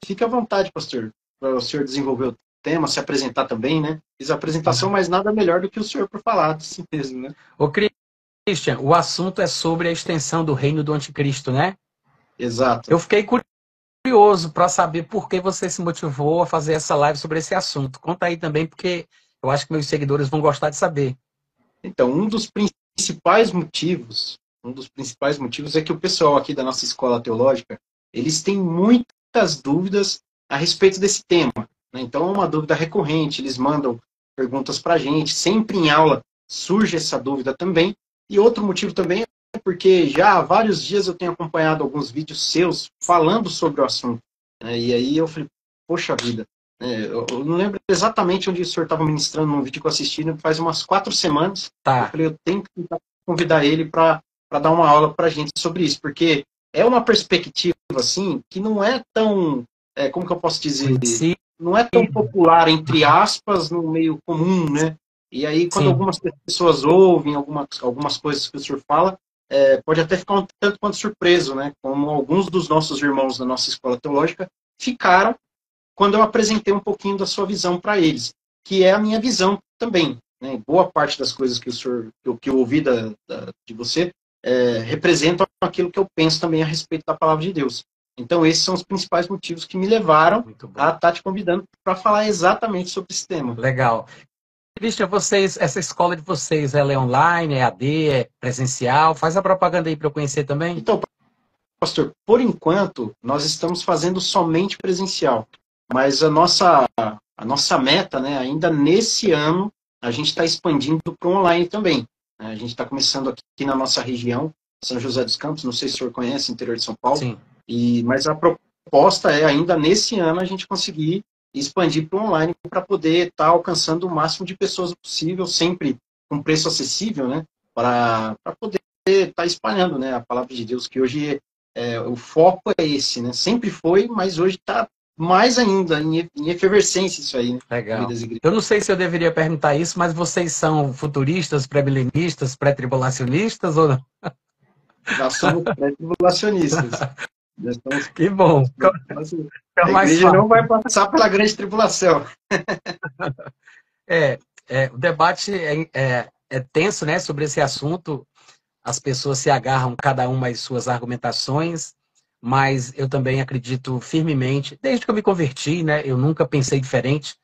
fique à vontade, pastor, para o senhor desenvolver o tema, se apresentar também, né? Fiz a apresentação, mas nada melhor do que o senhor para falar de si mesmo, né? Ô, Christian, o assunto é sobre a extensão do reino do anticristo, né? Exato. Eu fiquei curioso para saber por que você se motivou a fazer essa live sobre esse assunto. Conta aí também, porque eu acho que meus seguidores vão gostar de saber. Então, um dos principais motivos é que o pessoal aqui da nossa escola teológica, eles têm muitas dúvidas a respeito desse tema, né? Então, é uma dúvida recorrente, eles mandam perguntas para a gente, sempre em aula surge essa dúvida também. E outro motivo também é porque já há vários dias eu tenho acompanhado alguns vídeos seus falando sobre o assunto, né? E aí eu falei, poxa vida, eu não lembro exatamente onde o senhor estava ministrando num vídeo que eu assisti, né, faz umas 4 semanas. Eu Tá. falei, eu tenho que tentar convidar ele para dar uma aula para a gente sobre isso, porque é uma perspectiva assim que não é tão, como que eu posso dizer, Conheci. não é tão popular, entre aspas, no meio comum, né? E aí, quando Sim. algumas pessoas ouvem algumas coisas que o senhor fala, pode até ficar um tanto quanto surpreso, né? Como alguns dos nossos irmãos da nossa escola teológica ficaram quando eu apresentei um pouquinho da sua visão para eles, que é a minha visão também. Né? Boa parte das coisas que o senhor, que eu ouvi de você representam aquilo que eu penso também a respeito da palavra de Deus. Então, esses são os principais motivos que me levaram Muito bom. a estar te convidando para falar exatamente sobre esse tema. Legal. Christian, essa escola de vocês, ela é online, é AD, é presencial? Faz a propaganda aí para eu conhecer também. Então, pastor, por enquanto, nós estamos fazendo somente presencial. Mas a nossa meta, né, ainda nesse ano, a gente está expandindo para o online também. Né? A gente está começando aqui na nossa região, São José dos Campos, não sei se o senhor conhece, interior de São Paulo, Sim. mas a proposta é ainda nesse ano a gente conseguir expandir para o online para poder estar alcançando o máximo de pessoas possível, sempre com preço acessível, né, para poder estar espalhando, né, a palavra de Deus, que hoje o foco é esse, né? Sempre foi, mas hoje está mais ainda em efervescência isso aí, né? No meio Legal. das igrejas. Eu não sei se eu deveria perguntar isso, mas vocês são futuristas, pré-milenistas, pré-tribulacionistas ou não? Nós somos pré-tribulacionistas. Nós estamos, Que bom. a Fica mais igreja não vai fácil. passar pela grande tribulação. É, o debate é tenso, né, sobre esse assunto. As pessoas se agarram cada uma às suas argumentações, mas eu também acredito firmemente, desde que eu me converti, né, eu nunca pensei diferente.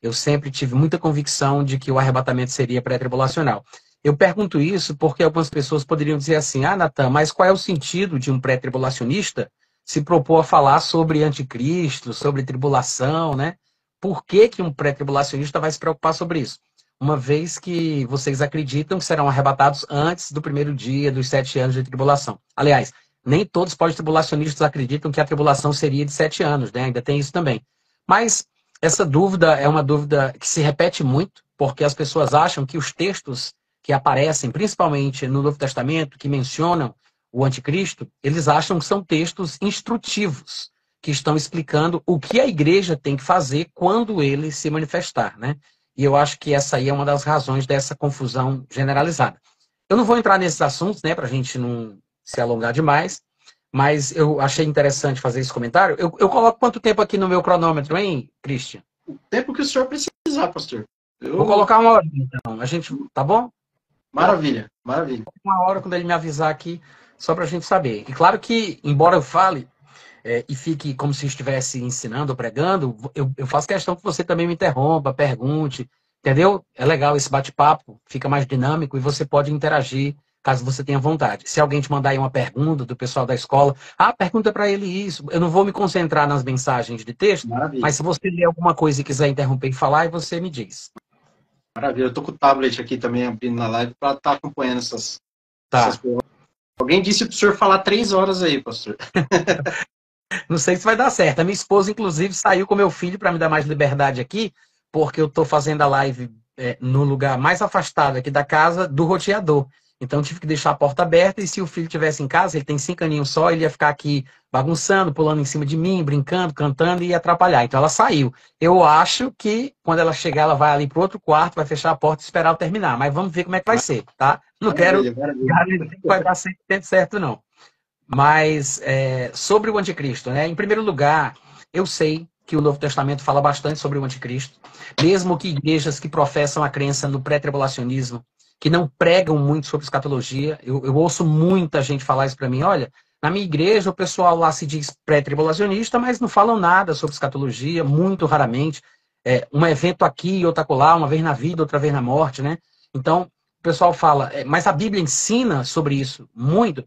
Eu sempre tive muita convicção de que o arrebatamento seria pré-tribulacional. Eu pergunto isso porque algumas pessoas poderiam dizer assim: ah, Natan, mas qual é o sentido de um pré-tribulacionista se propor a falar sobre anticristo, sobre tribulação, né? Por que que um pré-tribulacionista vai se preocupar sobre isso? Uma vez que vocês acreditam que serão arrebatados antes do primeiro dia dos 7 anos de tribulação. Aliás, nem todos os pós-tribulacionistas acreditam que a tribulação seria de 7 anos, né? Ainda tem isso também. Mas essa dúvida é uma dúvida que se repete muito, porque as pessoas acham que os textos que aparecem, principalmente no Novo Testamento, que mencionam o anticristo, eles acham que são textos instrutivos, que estão explicando o que a igreja tem que fazer quando ele se manifestar, né? E eu acho que essa aí é uma das razões dessa confusão generalizada. Eu não vou entrar nesses assuntos, né, para a gente não se alongar demais, mas eu achei interessante fazer esse comentário. Eu coloco quanto tempo aqui no meu cronômetro, hein, Christian? O tempo que o senhor precisar, pastor. Vou colocar 1 hora, então. A gente, tá bom? Coloca Maravilha, maravilha. 1 hora quando ele me avisar aqui, só para a gente saber. E claro que, embora eu fale e fique como se estivesse ensinando ou pregando, eu faço questão que você também me interrompa, pergunte, entendeu? É legal esse bate-papo, fica mais dinâmico e você pode interagir caso você tenha vontade. Se alguém te mandar aí uma pergunta do pessoal da escola, pergunta para ele isso. Eu não vou me concentrar nas mensagens de texto, Maravilha. mas se você ler alguma coisa e quiser interromper e falar, aí você me diz. Maravilha. Eu tô com o tablet aqui também abrindo na live para estar acompanhando essas Tá. coisas. Alguém disse para o senhor falar 3 horas aí, pastor. Não sei se vai dar certo. A minha esposa, inclusive, saiu com meu filho para me dar mais liberdade aqui, porque eu estou fazendo a live no lugar mais afastado aqui da casa do roteador. Então, tive que deixar a porta aberta e se o filho estivesse em casa, ele tem 5 aninhos só, ele ia ficar aqui bagunçando, pulando em cima de mim, brincando, cantando e ia atrapalhar. Então, ela saiu. Eu acho que quando ela chegar, ela vai ali para outro quarto, vai fechar a porta e esperar eu terminar. Mas vamos ver como é que vai ser, tá? Não quero Maravilha, maravilha. garantir que vai dar 100% certo, não. Mas sobre o anticristo, né? Em primeiro lugar, Eu sei que o Novo Testamento fala bastante sobre o anticristo, mesmo que igrejas que professam a crença no pré-tribulacionismo, que não pregam muito sobre escatologia, eu ouço muita gente falar isso para mim, olha, na minha igreja o pessoal lá se diz pré-tribulacionista, mas não falam nada sobre escatologia, muito raramente, um evento aqui, outro acolá, uma vez na vida, outra vez na morte, né? Então, o pessoal fala, mas a Bíblia ensina sobre isso muito,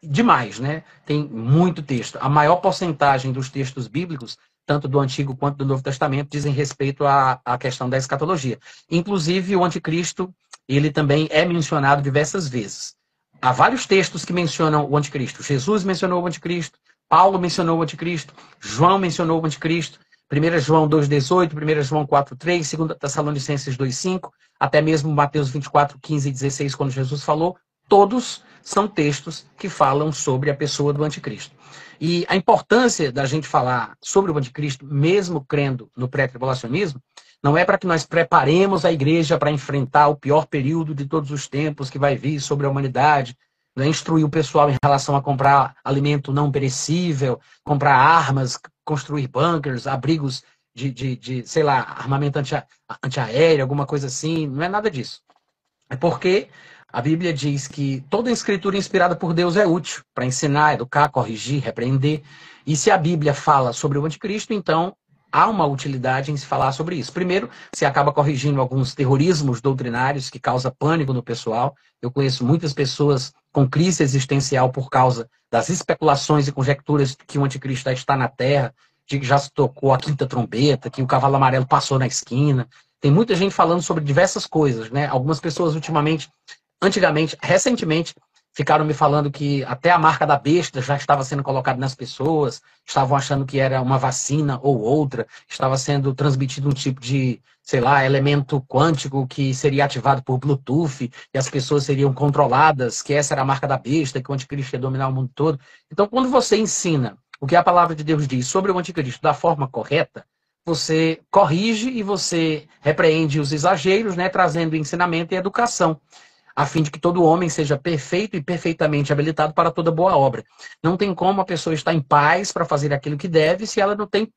demais, né? Tem muito texto. A maior porcentagem dos textos bíblicos, tanto do Antigo quanto do Novo Testamento, dizem respeito à questão da escatologia. Inclusive, o anticristo, ele também é mencionado diversas vezes. Há vários textos que mencionam o anticristo. Jesus mencionou o anticristo, Paulo mencionou o anticristo, João mencionou o anticristo, 1 João 2,18, 1 João 4,3, 2 Tessalonicenses 2,5, até mesmo Mateus 24, 15 e 16, quando Jesus falou, todos são textos que falam sobre a pessoa do anticristo. E a importância da gente falar sobre o anticristo, mesmo crendo no pré-tribulacionismo, não é para que nós preparemos a igreja para enfrentar o pior período de todos os tempos que vai vir sobre a humanidade, né? Instruir o pessoal em relação a comprar alimento não perecível, comprar armas, construir bunkers, abrigos sei lá, armamento antiaéreo, alguma coisa assim. Não é nada disso. É porque a Bíblia diz que toda escritura inspirada por Deus é útil para ensinar, educar, corrigir, repreender. E se a Bíblia fala sobre o anticristo, então há uma utilidade em se falar sobre isso. Primeiro, se acaba corrigindo alguns terrorismos doutrinários que causam pânico no pessoal. Eu conheço muitas pessoas com crise existencial por causa das especulações e conjecturas que o anticristo está na Terra, de que já se tocou a quinta trombeta, que o cavalo amarelo passou na esquina. Tem muita gente falando sobre diversas coisas, né? Algumas pessoas recentemente, ficaram me falando que até a marca da besta já estava sendo colocada nas pessoas, estavam achando que era uma vacina ou outra, estava sendo transmitido um tipo de, sei lá, elemento quântico que seria ativado por Bluetooth e as pessoas seriam controladas, que essa era a marca da besta, que o anticristo ia dominar o mundo todo. Então, quando você ensina o que a palavra de Deus diz sobre o anticristo da forma correta, você corrige e você repreende os exageros, né, trazendo ensinamento e educação, a fim de que todo homem seja perfeito e perfeitamente habilitado para toda boa obra. Não tem como a pessoa estar em paz para fazer aquilo que deve se ela não tem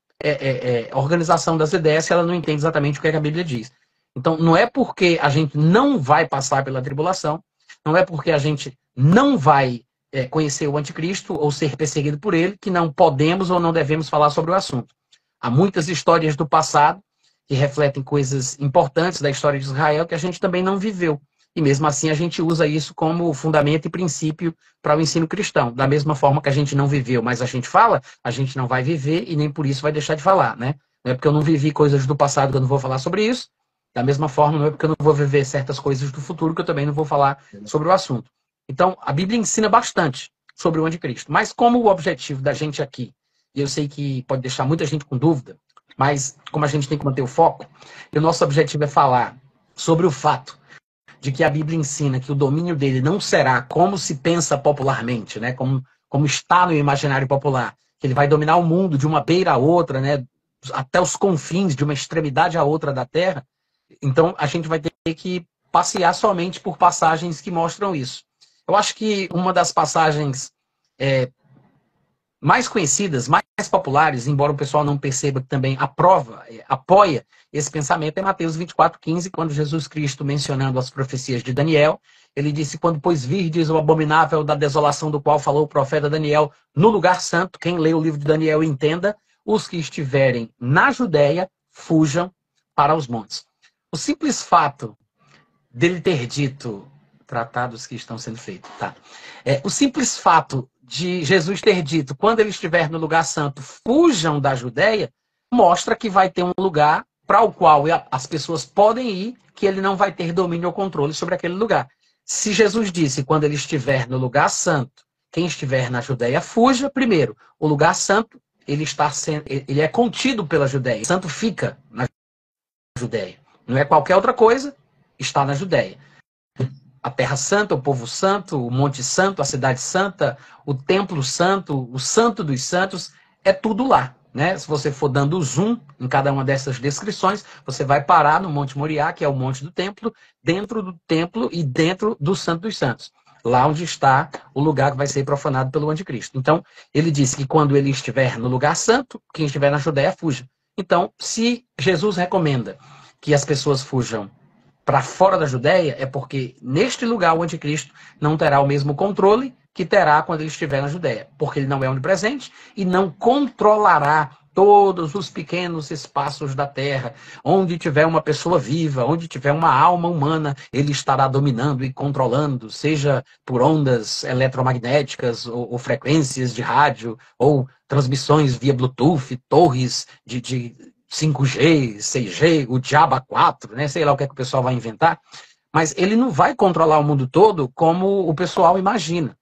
organização das ideias, se ela não entende exatamente o que a Bíblia diz. Então, não é porque a gente não vai passar pela tribulação, não é porque a gente não vai conhecer o anticristo ou ser perseguido por ele, que não podemos ou não devemos falar sobre o assunto. Há muitas histórias do passado que refletem coisas importantes da história de Israel que a gente também não viveu. E mesmo assim a gente usa isso como fundamento e princípio para o ensino cristão. Da mesma forma que a gente não viveu, mas a gente fala, a gente não vai viver e nem por isso vai deixar de falar, né? Não é porque eu não vivi coisas do passado que eu não vou falar sobre isso. Da mesma forma, não é porque eu não vou viver certas coisas do futuro que eu também não vou falar sobre o assunto. Então, a Bíblia ensina bastante sobre o anticristo. Mas como o objetivo da gente aqui, e eu sei que pode deixar muita gente com dúvida, mas como a gente tem que manter o foco, e o nosso objetivo é falar sobre o fato de que a Bíblia ensina que o domínio dele não será como se pensa popularmente, né? Como está no imaginário popular, que ele vai dominar o mundo de uma beira a outra, né? Até os confins, de uma extremidade a outra da Terra. Então, a gente vai ter que passear somente por passagens que mostram isso. Eu acho que uma das passagens mais conhecidas, mais populares, embora o pessoal não perceba que também apoia esse pensamento, é Mateus 24:15, quando Jesus Cristo, mencionando as profecias de Daniel, ele disse: quando, pois, virdes o abominável da desolação do qual falou o profeta Daniel no lugar santo, quem lê o livro de Daniel entenda, os que estiverem na Judéia, fujam para os montes. O simples fato dele ter dito, tratados que estão sendo feitos, tá? O simples fato de Jesus ter dito, quando ele estiver no lugar santo, fujam da Judéia, mostra que vai ter um lugar para o qual as pessoas podem ir, que ele não vai ter domínio ou controle sobre aquele lugar. Se Jesus disse, quando ele estiver no lugar santo, quem estiver na Judéia, fuja. Primeiro, o lugar santo, ele é contido pela Judéia. O santo fica na Judéia. Não é qualquer outra coisa, está na Judéia. A Terra Santa, o Povo Santo, o Monte Santo, a Cidade Santa, o Templo Santo, o Santo dos Santos, é tudo lá, né? Se você for dando zoom em cada uma dessas descrições, você vai parar no Monte Moriá, que é o Monte do Templo, dentro do Templo e dentro do Santo dos Santos. lá onde está o lugar que vai ser profanado pelo anticristo. Então, ele disse que quando ele estiver no lugar santo, quem estiver na Judéia, fuja. Então, se Jesus recomenda que as pessoas fujam para fora da Judéia, é porque neste lugar o anticristo não terá o mesmo controle que terá quando ele estiver na Judéia, porque ele não é onipresente e não controlará todos os pequenos espaços da terra. Onde tiver uma pessoa viva, onde tiver uma alma humana, ele estará dominando e controlando, seja por ondas eletromagnéticas ou frequências de rádio, ou transmissões via Bluetooth, torres de 5G, 6G, o Diaba 4, né? Sei lá o que é que o pessoal vai inventar, mas ele não vai controlar o mundo todo como o pessoal imagina.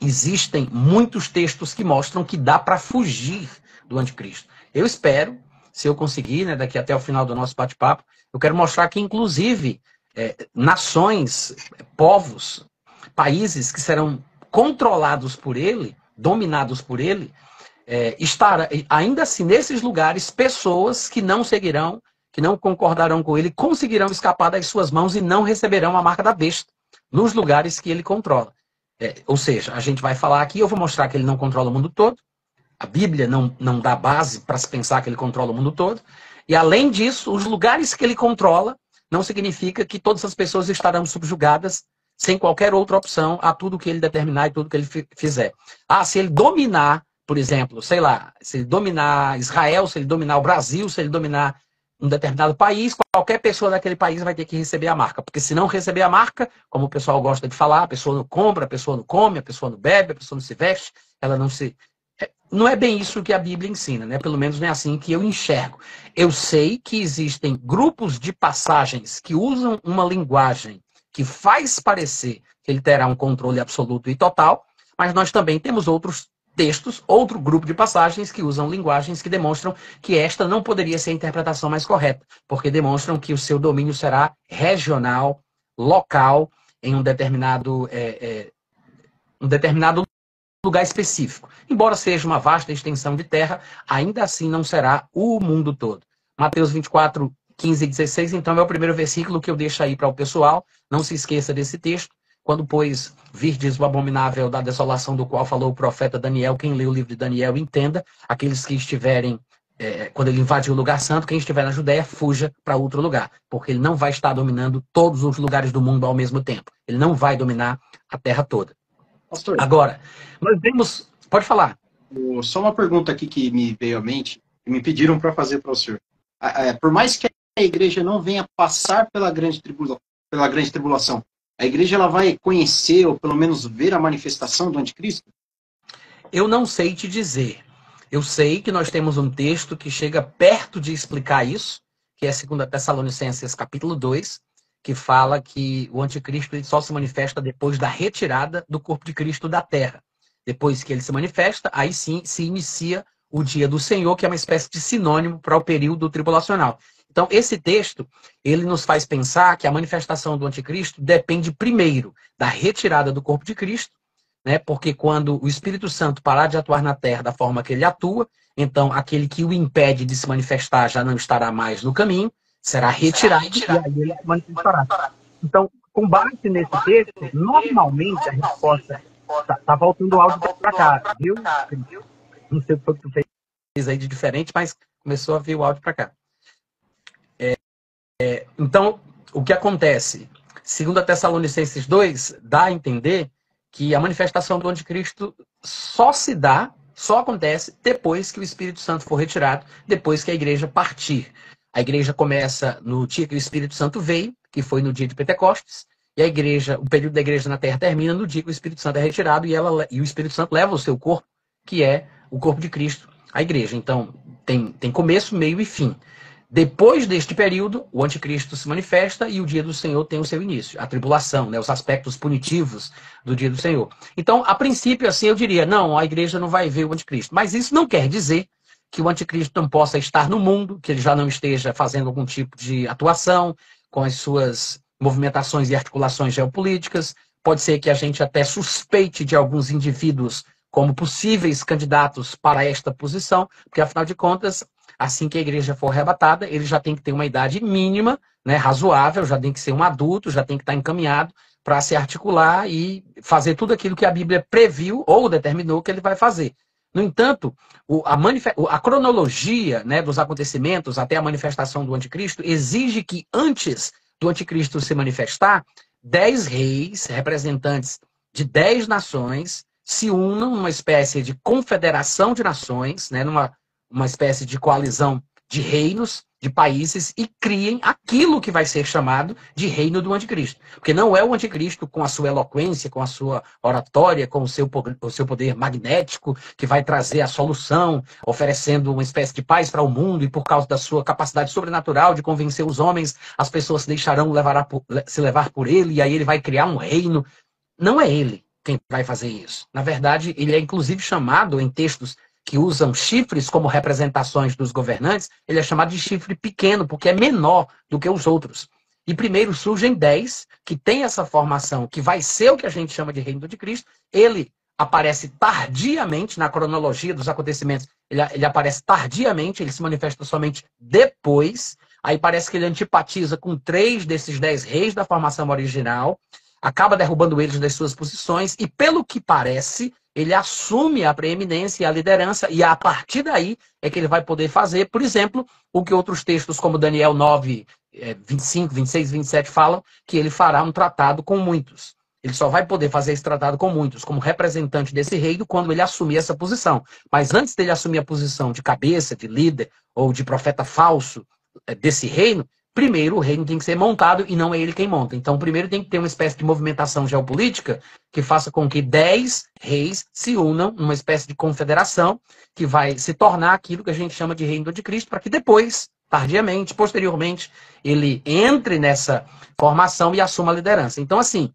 Existem muitos textos que mostram que dá para fugir do anticristo. Eu espero, se eu conseguir, né, daqui até o final do nosso bate-papo, eu quero mostrar que, inclusive, nações, povos, países que serão controlados por ele, dominados por ele, estará, ainda assim, nesses lugares, pessoas que não seguirão, que não concordarão com ele, conseguirão escapar das suas mãos e não receberão a marca da besta nos lugares que ele controla. Ou seja, a gente vai falar aqui, eu vou mostrar que ele não controla o mundo todo, a Bíblia não dá base para se pensar que ele controla o mundo todo, e além disso, os lugares que ele controla não significa que todas as pessoas estarão subjugadas sem qualquer outra opção a tudo que ele determinar e tudo que ele fizer. Se ele dominar, por exemplo, sei lá, se ele dominar Israel, se ele dominar o Brasil, se ele dominar um determinado país, qualquer pessoa daquele país vai ter que receber a marca. Porque se não receber a marca, como o pessoal gosta de falar, a pessoa não compra, a pessoa não come, a pessoa não bebe, a pessoa não se veste, ela não se... Não é bem isso que a Bíblia ensina, né? Pelo menos não é assim que eu enxergo. Eu sei que existem grupos de passagens que usam uma linguagem que faz parecer que ele terá um controle absoluto e total, mas nós também temos outros textos, outro grupo de passagens que usam linguagens que demonstram que esta não poderia ser a interpretação mais correta, porque demonstram que o seu domínio será regional, local, em um determinado lugar específico. Embora seja uma vasta extensão de terra, ainda assim não será o mundo todo. Mateus 24, 15 e 16, então é o primeiro versículo que eu deixo aí para o pessoal. Não se esqueça desse texto. Quando, pois, virdes o abominável da desolação do qual falou o profeta Daniel, quem lê o livro de Daniel entenda, aqueles que estiverem, quando ele invadiu o lugar santo, quem estiver na Judéia, fuja para outro lugar, porque ele não vai estar dominando todos os lugares do mundo ao mesmo tempo. Ele não vai dominar a terra toda. Pastor, agora, nós vemos... Pode falar. Só uma pergunta aqui que me veio à mente, e me pediram para fazer para o senhor. Por mais que a igreja não venha passar pela grande tribulação, a igreja ela vai conhecer, ou pelo menos ver a manifestação do anticristo? Eu não sei te dizer. Eu sei que nós temos um texto que chega perto de explicar isso, que é 2 Tessalonicenses capítulo 2, que fala que o anticristo ele só se manifesta depois da retirada do corpo de Cristo da terra. Depois que ele se manifesta, aí sim se inicia o dia do Senhor, que é uma espécie de sinônimo para o período tribulacional. Então, esse texto, ele nos faz pensar que a manifestação do anticristo depende primeiro da retirada do corpo de Cristo, né? Porque quando o Espírito Santo parar de atuar na terra da forma que ele atua, então aquele que o impede de se manifestar já não estará mais no caminho, será retirado e aí ele se manifestará. Então, com base nesse texto, normalmente a resposta... Tá voltando o áudio para cá, viu? Não sei o que tu fez aí de diferente, mas começou a vir o áudio para cá. Então, o que acontece? 2 Tessalonicenses 2 dá a entender que a manifestação do anticristo só acontece depois que o Espírito Santo for retirado, depois que a igreja partir. A igreja começa no dia que o Espírito Santo veio, que foi no dia de Pentecostes, e a igreja, o período da igreja na terra termina no dia que o Espírito Santo é retirado e o Espírito Santo leva o seu corpo, que é o corpo de Cristo, a igreja. Então, tem começo, meio e fim. Depois deste período, o anticristo se manifesta e o dia do Senhor tem o seu início. A tribulação, né, os aspectos punitivos do dia do Senhor. Então, a princípio, assim, eu diria, não, a igreja não vai ver o anticristo. Mas isso não quer dizer que o anticristo não possa estar no mundo, que ele já não esteja fazendo algum tipo de atuação com as suas movimentações e articulações geopolíticas. Pode ser que a gente até suspeite de alguns indivíduos como possíveis candidatos para esta posição, porque, afinal de contas, assim que a igreja for arrebatada, ele já tem que ter uma idade mínima né, razoável, já tem que ser um adulto, já tem que estar encaminhado para se articular e fazer tudo aquilo que a Bíblia previu ou determinou que ele vai fazer. No entanto, a cronologia, né, dos acontecimentos até a manifestação do anticristo exige que antes do anticristo se manifestar, 10 reis, representantes de 10 nações, se unam numa espécie de confederação de nações, né, uma espécie de coalizão de reinos, de países, e criem aquilo que vai ser chamado de reino do anticristo. Porque não é o anticristo com a sua eloquência, com a sua oratória, com o seu poder magnético, que vai trazer a solução, oferecendo uma espécie de paz para o mundo, e por causa da sua capacidade sobrenatural de convencer os homens, as pessoas se deixarão se levar por ele, e aí ele vai criar um reino. Não é ele quem vai fazer isso. Na verdade, ele é inclusive chamado em textos que usam chifres como representações dos governantes, ele é chamado de chifre pequeno, porque é menor do que os outros. E primeiro surgem 10, que tem essa formação, que vai ser o que a gente chama de reino de Cristo. Ele aparece tardiamente na cronologia dos acontecimentos. Ele aparece tardiamente, ele se manifesta somente depois. Aí parece que ele antipatiza com 3 desses 10 reis da formação original, acaba derrubando eles das suas posições, e pelo que parece, ele assume a preeminência e a liderança, e a partir daí é que ele vai poder fazer, por exemplo, o que outros textos como Daniel 9, 25, 26, 27 falam, que ele fará um tratado com muitos. Ele só vai poder fazer esse tratado com muitos, como representante desse reino, quando ele assumir essa posição. Mas antes dele assumir a posição de cabeça, de líder, ou de profeta falso desse reino, primeiro o reino tem que ser montado e não é ele quem monta. Então, primeiro tem que ter uma espécie de movimentação geopolítica que faça com que 10 reis se unam numa espécie de confederação que vai se tornar aquilo que a gente chama de reino do anticristo, para que depois, tardiamente, posteriormente, ele entre nessa formação e assuma a liderança. Então, assim,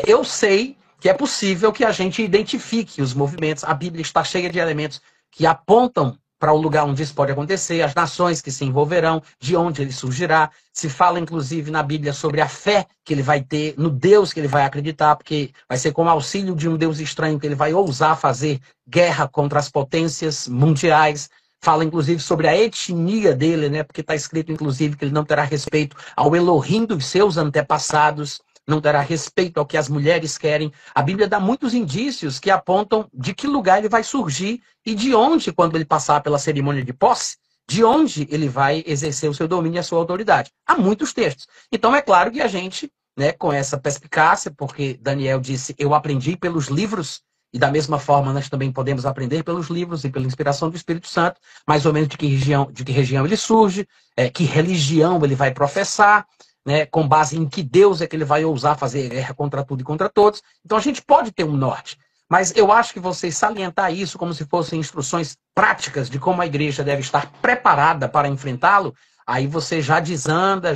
eu sei que é possível que a gente identifique os movimentos. A Bíblia está cheia de elementos que apontam para o lugar onde isso pode acontecer, as nações que se envolverão, de onde ele surgirá. Se fala, inclusive, na Bíblia sobre a fé que ele vai ter, no Deus que ele vai acreditar, porque vai ser com o auxílio de um Deus estranho que ele vai ousar fazer guerra contra as potências mundiais. Fala, inclusive, sobre a etnia dele, né? Porque está escrito, inclusive, que ele não terá respeito ao Elohim dos seus antepassados, não terá respeito ao que as mulheres querem. A Bíblia dá muitos indícios que apontam de que lugar ele vai surgir e de onde, quando ele passar pela cerimônia de posse, de onde ele vai exercer o seu domínio e a sua autoridade. Há muitos textos. Então é claro que a gente, né, com essa perspicácia, porque Daniel disse, eu aprendi pelos livros, e da mesma forma nós também podemos aprender pelos livros e pela inspiração do Espírito Santo, mais ou menos de que região ele surge, que religião ele vai professar, né, com base em que Deus é que ele vai ousar fazer guerra contra tudo e contra todos. Então a gente pode ter um norte. Mas eu acho que você salientar isso como se fossem instruções práticas de como a igreja deve estar preparada para enfrentá-lo, aí você já desanda,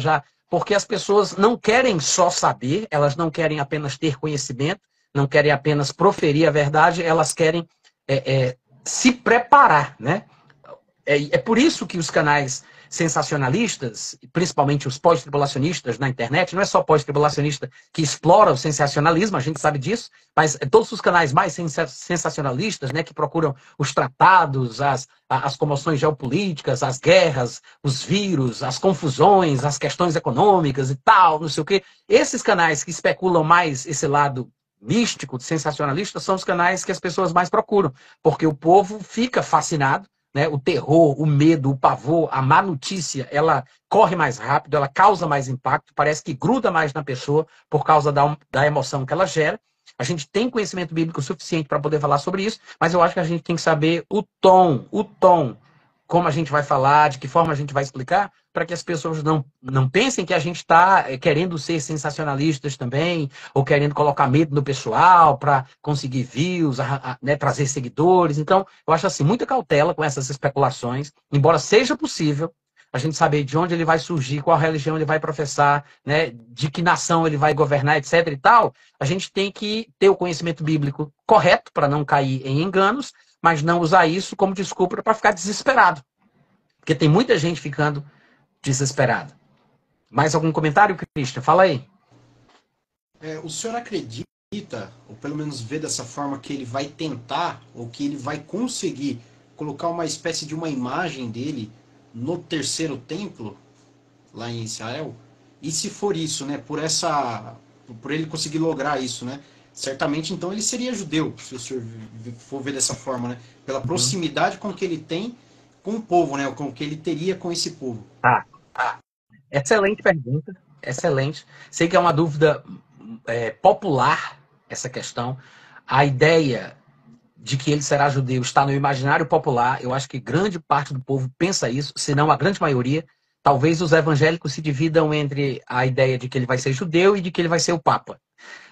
porque as pessoas não querem só saber, elas não querem apenas ter conhecimento, não querem apenas proferir a verdade, elas querem se preparar, né? É por isso que os canais sensacionalistas, principalmente os pós-tribulacionistas na internet, não é só pós-tribulacionista que explora o sensacionalismo, a gente sabe disso, mas todos os canais mais sensacionalistas, né, que procuram os tratados, as comoções geopolíticas, as guerras, os vírus, as confusões, as questões econômicas e tal, não sei o quê. Esses canais que especulam mais esse lado místico, sensacionalista, são os canais que as pessoas mais procuram, porque o povo fica fascinado, né? O terror, o medo, o pavor, a má notícia, ela corre mais rápido, ela causa mais impacto, parece que gruda mais na pessoa por causa da emoção que ela gera. A gente tem conhecimento bíblico suficiente para poder falar sobre isso, mas eu acho que a gente tem que saber o tom, como a gente vai falar, de que forma a gente vai explicar, para que as pessoas não pensem que a gente está querendo ser sensacionalistas também, ou querendo colocar medo no pessoal para conseguir views, né, trazer seguidores. Então, eu acho assim, muita cautela com essas especulações, embora seja possível a gente saber de onde ele vai surgir, qual religião ele vai professar, né, de que nação ele vai governar, etc. e tal, a gente tem que ter o conhecimento bíblico correto para não cair em enganos, mas não usar isso como desculpa para ficar desesperado. Porque tem muita gente ficando desesperada. Mais algum comentário, Christian? Fala aí. O senhor acredita, ou pelo menos vê dessa forma, que ele vai tentar, ou que ele vai conseguir colocar uma espécie de uma imagem dele no terceiro templo, lá em Israel? E se for isso, né, por ele conseguir lograr isso, né, certamente então ele seria judeu, se o senhor for ver dessa forma, né, pela Uhum. proximidade com que ele tem com o povo, né, com o que ele teria com esse povo. Tá. Excelente pergunta, excelente. Sei que é uma dúvida popular essa questão. A ideia de que ele será judeu está no imaginário popular. Eu acho que grande parte do povo pensa isso, se não a grande maioria. Talvez os evangélicos se dividam entre a ideia de que ele vai ser judeu e de que ele vai ser o Papa.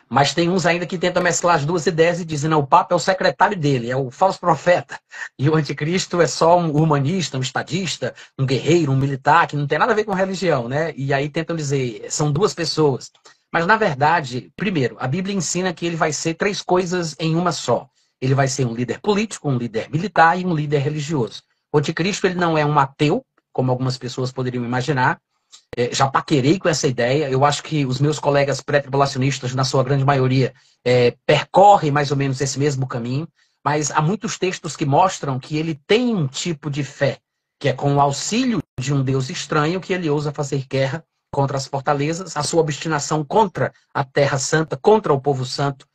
Mas tem uns ainda que tentam mesclar as duas ideias e dizem, não, o Papa é o secretário dele, é o falso profeta. E o anticristo é só um humanista, um estadista, um guerreiro, um militar, que não tem nada a ver com religião, né? E aí tentam dizer, são duas pessoas. Mas, na verdade, primeiro, a Bíblia ensina que ele vai ser três coisas em uma só. Ele vai ser um líder político, um líder militar e um líder religioso. O anticristo ele não é um ateu, como algumas pessoas poderiam imaginar, já paquerei com essa ideia. Eu acho que os meus colegas pré-tribulacionistas, na sua grande maioria, percorrem mais ou menos esse mesmo caminho, mas há muitos textos que mostram que ele tem um tipo de fé, que é com o auxílio de um Deus estranho que ele ousa fazer guerra contra as fortalezas, a sua obstinação contra a Terra Santa, contra o povo santo,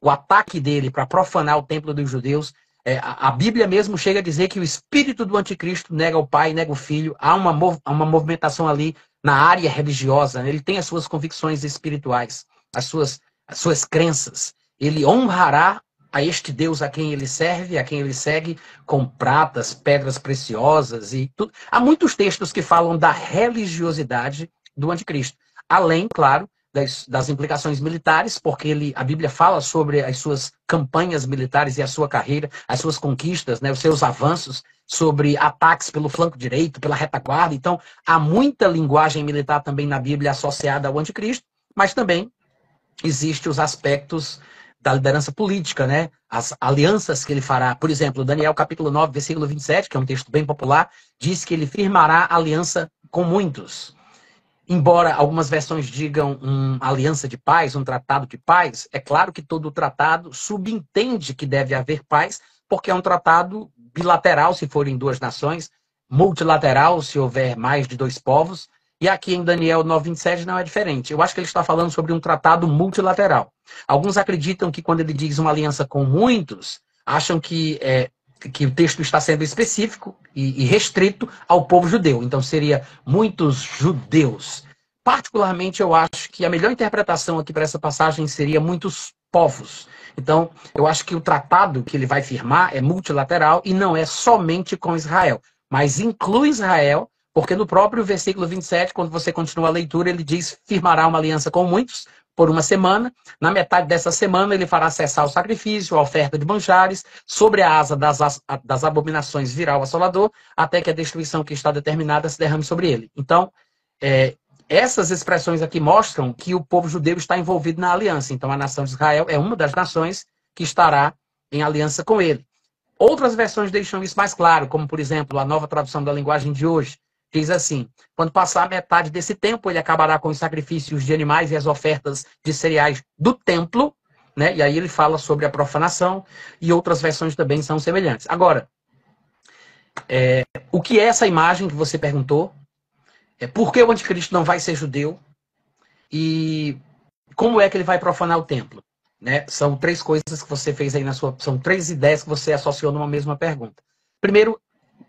o ataque dele para profanar o templo dos judeus. A Bíblia mesmo chega a dizer que o espírito do anticristo nega o pai, nega o filho. Há uma movimentação ali na área religiosa, né? Ele tem as suas convicções espirituais, as suas crenças. Ele honrará a este Deus a quem ele serve, a quem ele segue, com pratas, pedras preciosas e tudo. Há muitos textos que falam da religiosidade do anticristo. Além, claro, das implicações militares, porque a Bíblia fala sobre as suas campanhas militares e a sua carreira, as suas conquistas, né, os seus avanços, sobre ataques pelo flanco direito, pela retaguarda. Então, há muita linguagem militar também na Bíblia associada ao anticristo, mas também existem os aspectos da liderança política, né? As alianças que ele fará. Por exemplo, Daniel capítulo 9, versículo 27, que é um texto bem popular, diz que ele firmará aliança com muitos. Embora algumas versões digam uma aliança de paz, um tratado de paz, é claro que todo tratado subentende que deve haver paz, porque é um tratado bilateral, se forem duas nações, multilateral, se houver mais de dois povos, e aqui em Daniel 9:27 não é diferente. Eu acho que ele está falando sobre um tratado multilateral. Alguns acreditam que quando ele diz uma aliança com muitos, acham que o texto está sendo específico e restrito ao povo judeu. Então, seria muitos judeus. Particularmente, eu acho que a melhor interpretação aqui para essa passagem seria muitos povos. Então, eu acho que o tratado que ele vai firmar é multilateral e não é somente com Israel, mas inclui Israel, porque no próprio versículo 27, quando você continua a leitura, ele diz, firmará uma aliança com muitos por uma semana. Na metade dessa semana, ele fará cessar o sacrifício, a oferta de manjares, sobre a asa das abominações virá o assolador, até que a destruição que está determinada se derrame sobre ele. Então, essas expressões aqui mostram que o povo judeu está envolvido na aliança. Então, a nação de Israel é uma das nações que estará em aliança com ele. Outras versões deixam isso mais claro, como, por exemplo, a Nova Tradução da Linguagem de Hoje, diz assim, quando passar a metade desse tempo, ele acabará com os sacrifícios de animais e as ofertas de cereais do templo, né? E aí ele fala sobre a profanação, e outras versões também são semelhantes. Agora, o que é essa imagem que você perguntou? Por que o anticristo não vai ser judeu? E como é que ele vai profanar o templo? Né? São três coisas que você fez aí são três ideias que você associou numa mesma pergunta. Primeiro,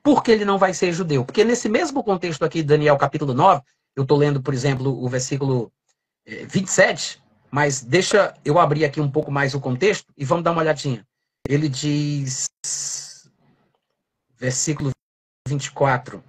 por que ele não vai ser judeu? Porque nesse mesmo contexto aqui, Daniel capítulo 9, eu estou lendo, por exemplo, o versículo 27, mas deixa eu abrir aqui um pouco mais o contexto e vamos dar uma olhadinha. Ele diz, versículo 24,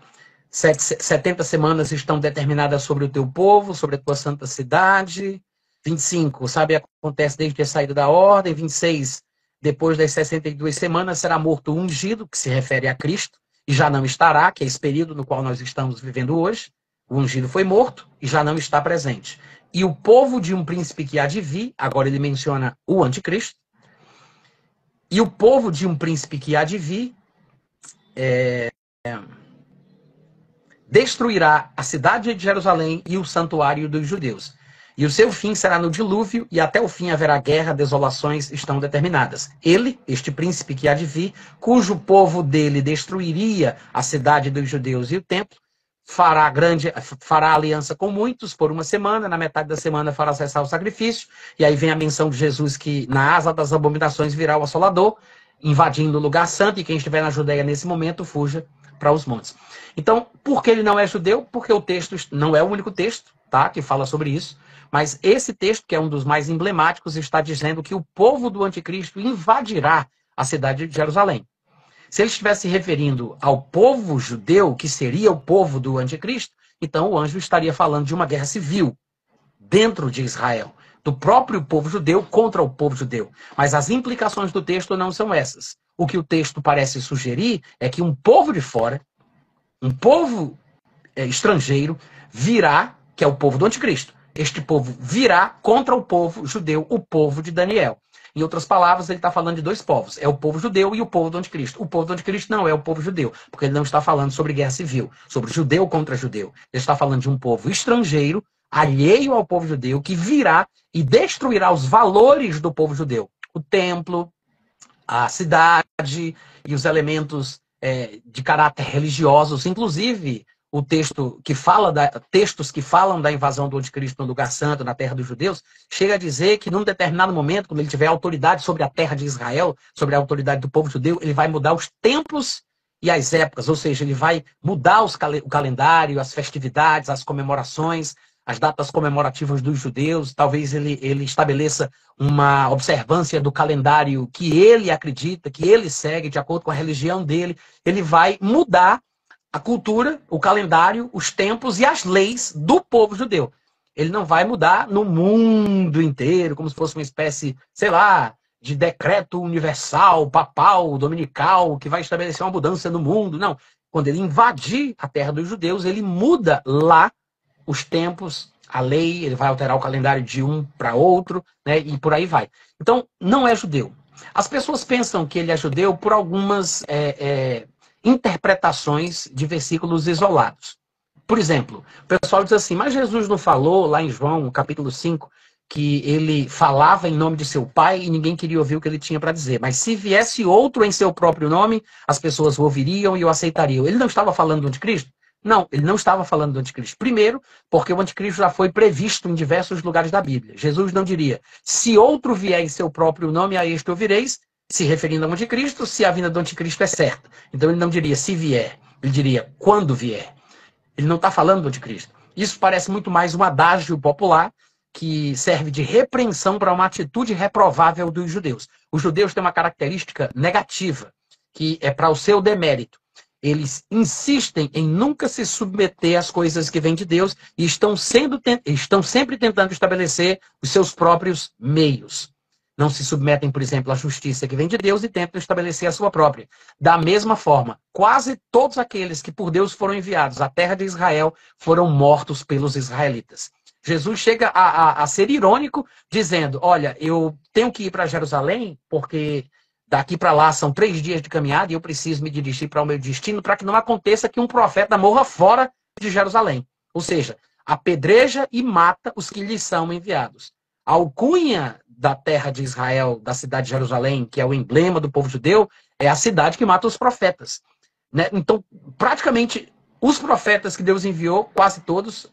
70 semanas estão determinadas sobre o teu povo, sobre a tua santa cidade. 25, sabe, acontece desde a saída da ordem. 26, depois das 62 semanas será morto o ungido, que se refere a Cristo, e já não estará, que é esse período no qual nós estamos vivendo hoje. O ungido foi morto e já não está presente. E o povo de um príncipe que há de vir, agora ele menciona o anticristo, e o povo de um príncipe que há de vir destruirá a cidade de Jerusalém e o santuário dos judeus. E o seu fim será no dilúvio, e até o fim haverá guerra, desolações estão determinadas. Ele, este príncipe que há de vir, cujo povo dele destruiria a cidade dos judeus e o templo, fará aliança com muitos por uma semana, na metade da semana fará cessar o sacrifício, e aí vem a menção de Jesus que na asa das abominações virá o assolador, invadindo o lugar santo, e quem estiver na Judéia nesse momento, fuja para os montes. Então, por que ele não é judeu? Porque o texto não é o único texto, tá, que fala sobre isso, mas esse texto, que é um dos mais emblemáticos, está dizendo que o povo do anticristo invadirá a cidade de Jerusalém. Se ele estivesse se referindo ao povo judeu, que seria o povo do anticristo, então o anjo estaria falando de uma guerra civil dentro de Israel, do próprio povo judeu contra o povo judeu. Mas as implicações do texto não são essas. O que o texto parece sugerir é que um povo de fora, um povo estrangeiro, virá, que é o povo do anticristo. Este povo virá contra o povo judeu, o povo de Daniel. Em outras palavras, ele está falando de dois povos. É o povo judeu e o povo do anticristo. O povo do anticristo não é o povo judeu, porque ele não está falando sobre guerra civil, sobre judeu contra judeu. Ele está falando de um povo estrangeiro, alheio ao povo judeu, que virá e destruirá os valores do povo judeu. O templo, a cidade e os elementos de caráter religiosos, inclusive o texto que fala textos que falam da invasão do anticristo no lugar santo, na terra dos judeus, chega a dizer que num determinado momento, quando ele tiver autoridade sobre a terra de Israel, sobre a autoridade do povo judeu, ele vai mudar os tempos e as épocas, ou seja, ele vai mudar o calendário, as festividades, as comemorações, as datas comemorativas dos judeus. Talvez ele estabeleça uma observância do calendário que ele acredita, que ele segue, de acordo com a religião dele. Ele vai mudar a cultura, o calendário, os tempos e as leis do povo judeu. Ele não vai mudar no mundo inteiro, como se fosse uma espécie, sei lá, de decreto universal, papal, dominical, que vai estabelecer uma mudança no mundo. Não. Quando ele invadir a terra dos judeus, ele muda lá os tempos, a lei, ele vai alterar o calendário de um para outro, né, e por aí vai. Então, não é judeu. As pessoas pensam que ele é judeu por algumas interpretações de versículos isolados. Por exemplo, o pessoal diz assim, mas Jesus não falou lá em João, capítulo 5, que ele falava em nome de seu pai e ninguém queria ouvir o que ele tinha para dizer. Mas se viesse outro em seu próprio nome, as pessoas o ouviriam e o aceitariam. Ele não estava falando do anticristo? Não, ele não estava falando do anticristo. Primeiro, porque o anticristo já foi previsto em diversos lugares da Bíblia. Jesus não diria, se outro vier em seu próprio nome, a este ouvireis, se referindo ao anticristo, se a vinda do anticristo é certa. Então ele não diria se vier, ele diria quando vier. Ele não está falando do anticristo. Isso parece muito mais um adágio popular que serve de repreensão para uma atitude reprovável dos judeus. Os judeus têm uma característica negativa, que é para o seu demérito. Eles insistem em nunca se submeter às coisas que vêm de Deus e estão sempre tentando estabelecer os seus próprios meios. Não se submetem, por exemplo, à justiça que vem de Deus e tentam estabelecer a sua própria. Da mesma forma, quase todos aqueles que por Deus foram enviados à terra de Israel foram mortos pelos israelitas. Jesus chega a ser irônico, dizendo, olha, eu tenho que ir para Jerusalém, porque daqui para lá são 3 dias de caminhada e eu preciso me dirigir para o meu destino para que não aconteça que um profeta morra fora de Jerusalém. Ou seja, apedreja e mata os que lhes são enviados. A alcunha da terra de Israel, da cidade de Jerusalém, que é o emblema do povo judeu, é a cidade que mata os profetas. Né? Então, praticamente, os profetas que Deus enviou, quase todos,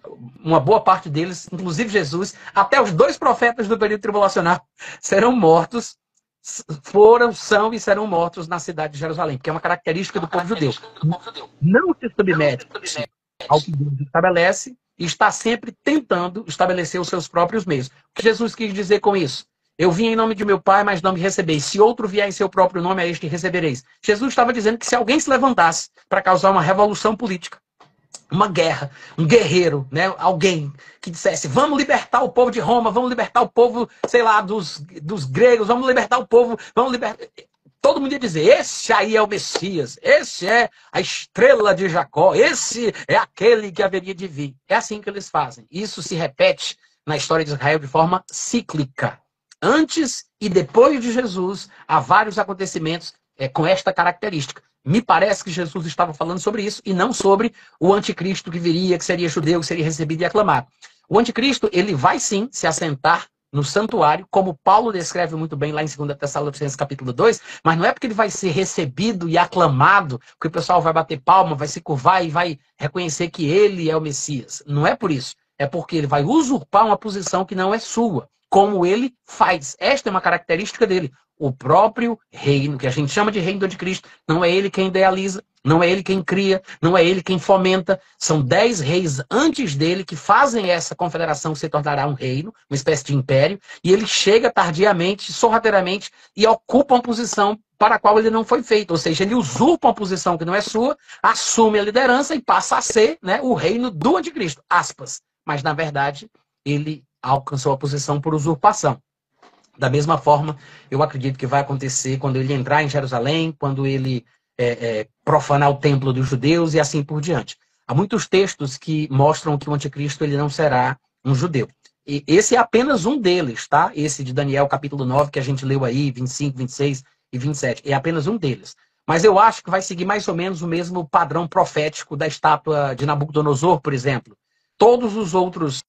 uma boa parte deles, inclusive Jesus, até os 2 profetas do período tribulacional, serão mortos, são e serão mortos na cidade de Jerusalém, que é uma característica do povo judeu. Não se submete ao que Deus estabelece e está sempre tentando estabelecer os seus próprios meios. O que Jesus quis dizer com isso? Eu vim em nome de meu Pai, mas não me recebeis. Se outro vier em seu próprio nome, a este recebereis. Jesus estava dizendo que se alguém se levantasse para causar uma revolução política, uma guerra, um guerreiro, né? Alguém que dissesse, vamos libertar o povo de Roma, vamos libertar o povo, sei lá, dos gregos, vamos libertar o povo, vamos libertar... Todo mundo ia dizer, esse aí é o Messias, esse é a estrela de Jacó, esse é aquele que haveria de vir. É assim que eles fazem. Isso se repete na história de Israel de forma cíclica. Antes e depois de Jesus, há vários acontecimentos com esta característica. Me parece que Jesus estava falando sobre isso e não sobre o anticristo que viria, que seria judeu, que seria recebido e aclamado. O anticristo, ele vai sim se assentar no santuário, como Paulo descreve muito bem lá em 2 Tessalonicenses capítulo 2, mas não é porque ele vai ser recebido e aclamado, que o pessoal vai bater palma, vai se curvar e vai reconhecer que ele é o Messias. Não é por isso. É porque ele vai usurpar uma posição que não é sua, como ele faz. Esta é uma característica dele. O próprio reino, que a gente chama de reino do anticristo, não é ele quem idealiza, não é ele quem cria, não é ele quem fomenta. São 10 reis antes dele que fazem essa confederação que se tornará um reino, uma espécie de império, e ele chega tardiamente, sorrateiramente, e ocupa uma posição para a qual ele não foi feito. Ou seja, ele usurpa uma posição que não é sua, assume a liderança e passa a ser, né, o reino do anticristo, aspas. Mas, na verdade, ele alcançou a posição por usurpação. Da mesma forma, eu acredito que vai acontecer quando ele entrar em Jerusalém, quando ele profanar o templo dos judeus e assim por diante. Há muitos textos que mostram que o anticristo ele não será um judeu. E esse é apenas um deles, tá? Esse de Daniel, capítulo 9, que a gente leu aí, 25, 26 e 27. É apenas um deles. Mas eu acho que vai seguir mais ou menos o mesmo padrão profético da estátua de Nabucodonosor, por exemplo. Todos os outros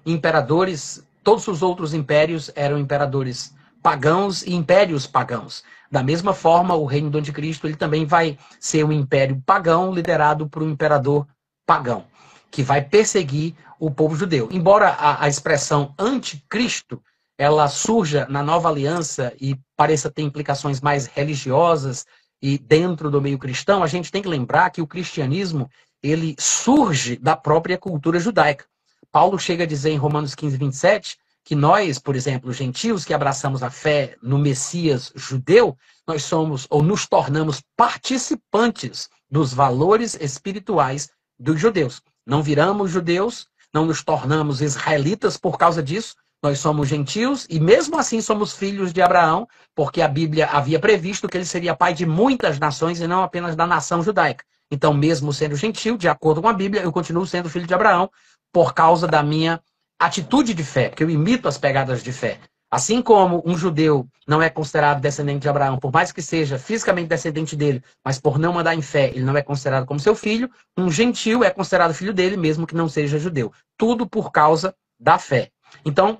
imperadores, todos os outros impérios eram imperadores pagãos e impérios pagãos. Da mesma forma, o reino do anticristo ele também vai ser um império pagão liderado por um imperador pagão, que vai perseguir o povo judeu. Embora a expressão anticristo ela surja na nova aliança e pareça ter implicações mais religiosas e dentro do meio cristão, a gente tem que lembrar que o cristianismo ele surge da própria cultura judaica. Paulo chega a dizer em Romanos 15, 27, que nós, por exemplo, gentios que abraçamos a fé no Messias judeu, nós somos ou nos tornamos participantes dos valores espirituais dos judeus. Não viramos judeus, não nos tornamos israelitas por causa disso, nós somos gentios e mesmo assim somos filhos de Abraão, porque a Bíblia havia previsto que ele seria pai de muitas nações e não apenas da nação judaica. Então, mesmo sendo gentil, de acordo com a Bíblia, eu continuo sendo filho de Abraão por causa da minha atitude de fé, porque eu imito as pegadas de fé. Assim como um judeu não é considerado descendente de Abraão, por mais que seja fisicamente descendente dele, mas por não andar em fé, ele não é considerado como seu filho, um gentil é considerado filho dele, mesmo que não seja judeu. Tudo por causa da fé. Então,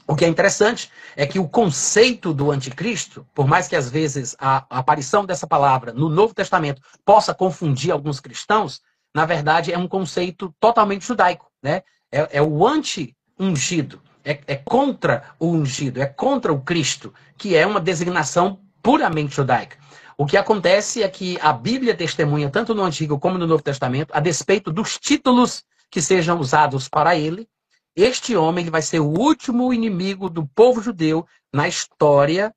o que é interessante é que o conceito do anticristo, por mais que às vezes a aparição dessa palavra no Novo Testamento possa confundir alguns cristãos, na verdade é um conceito totalmente judaico, né? É o anti-ungido, é contra o ungido, é contra o Cristo, que é uma designação puramente judaica. O que acontece é que a Bíblia testemunha, tanto no Antigo como no Novo Testamento, a despeito dos títulos que sejam usados para ele, este homem ele vai ser o último inimigo do povo judeu na história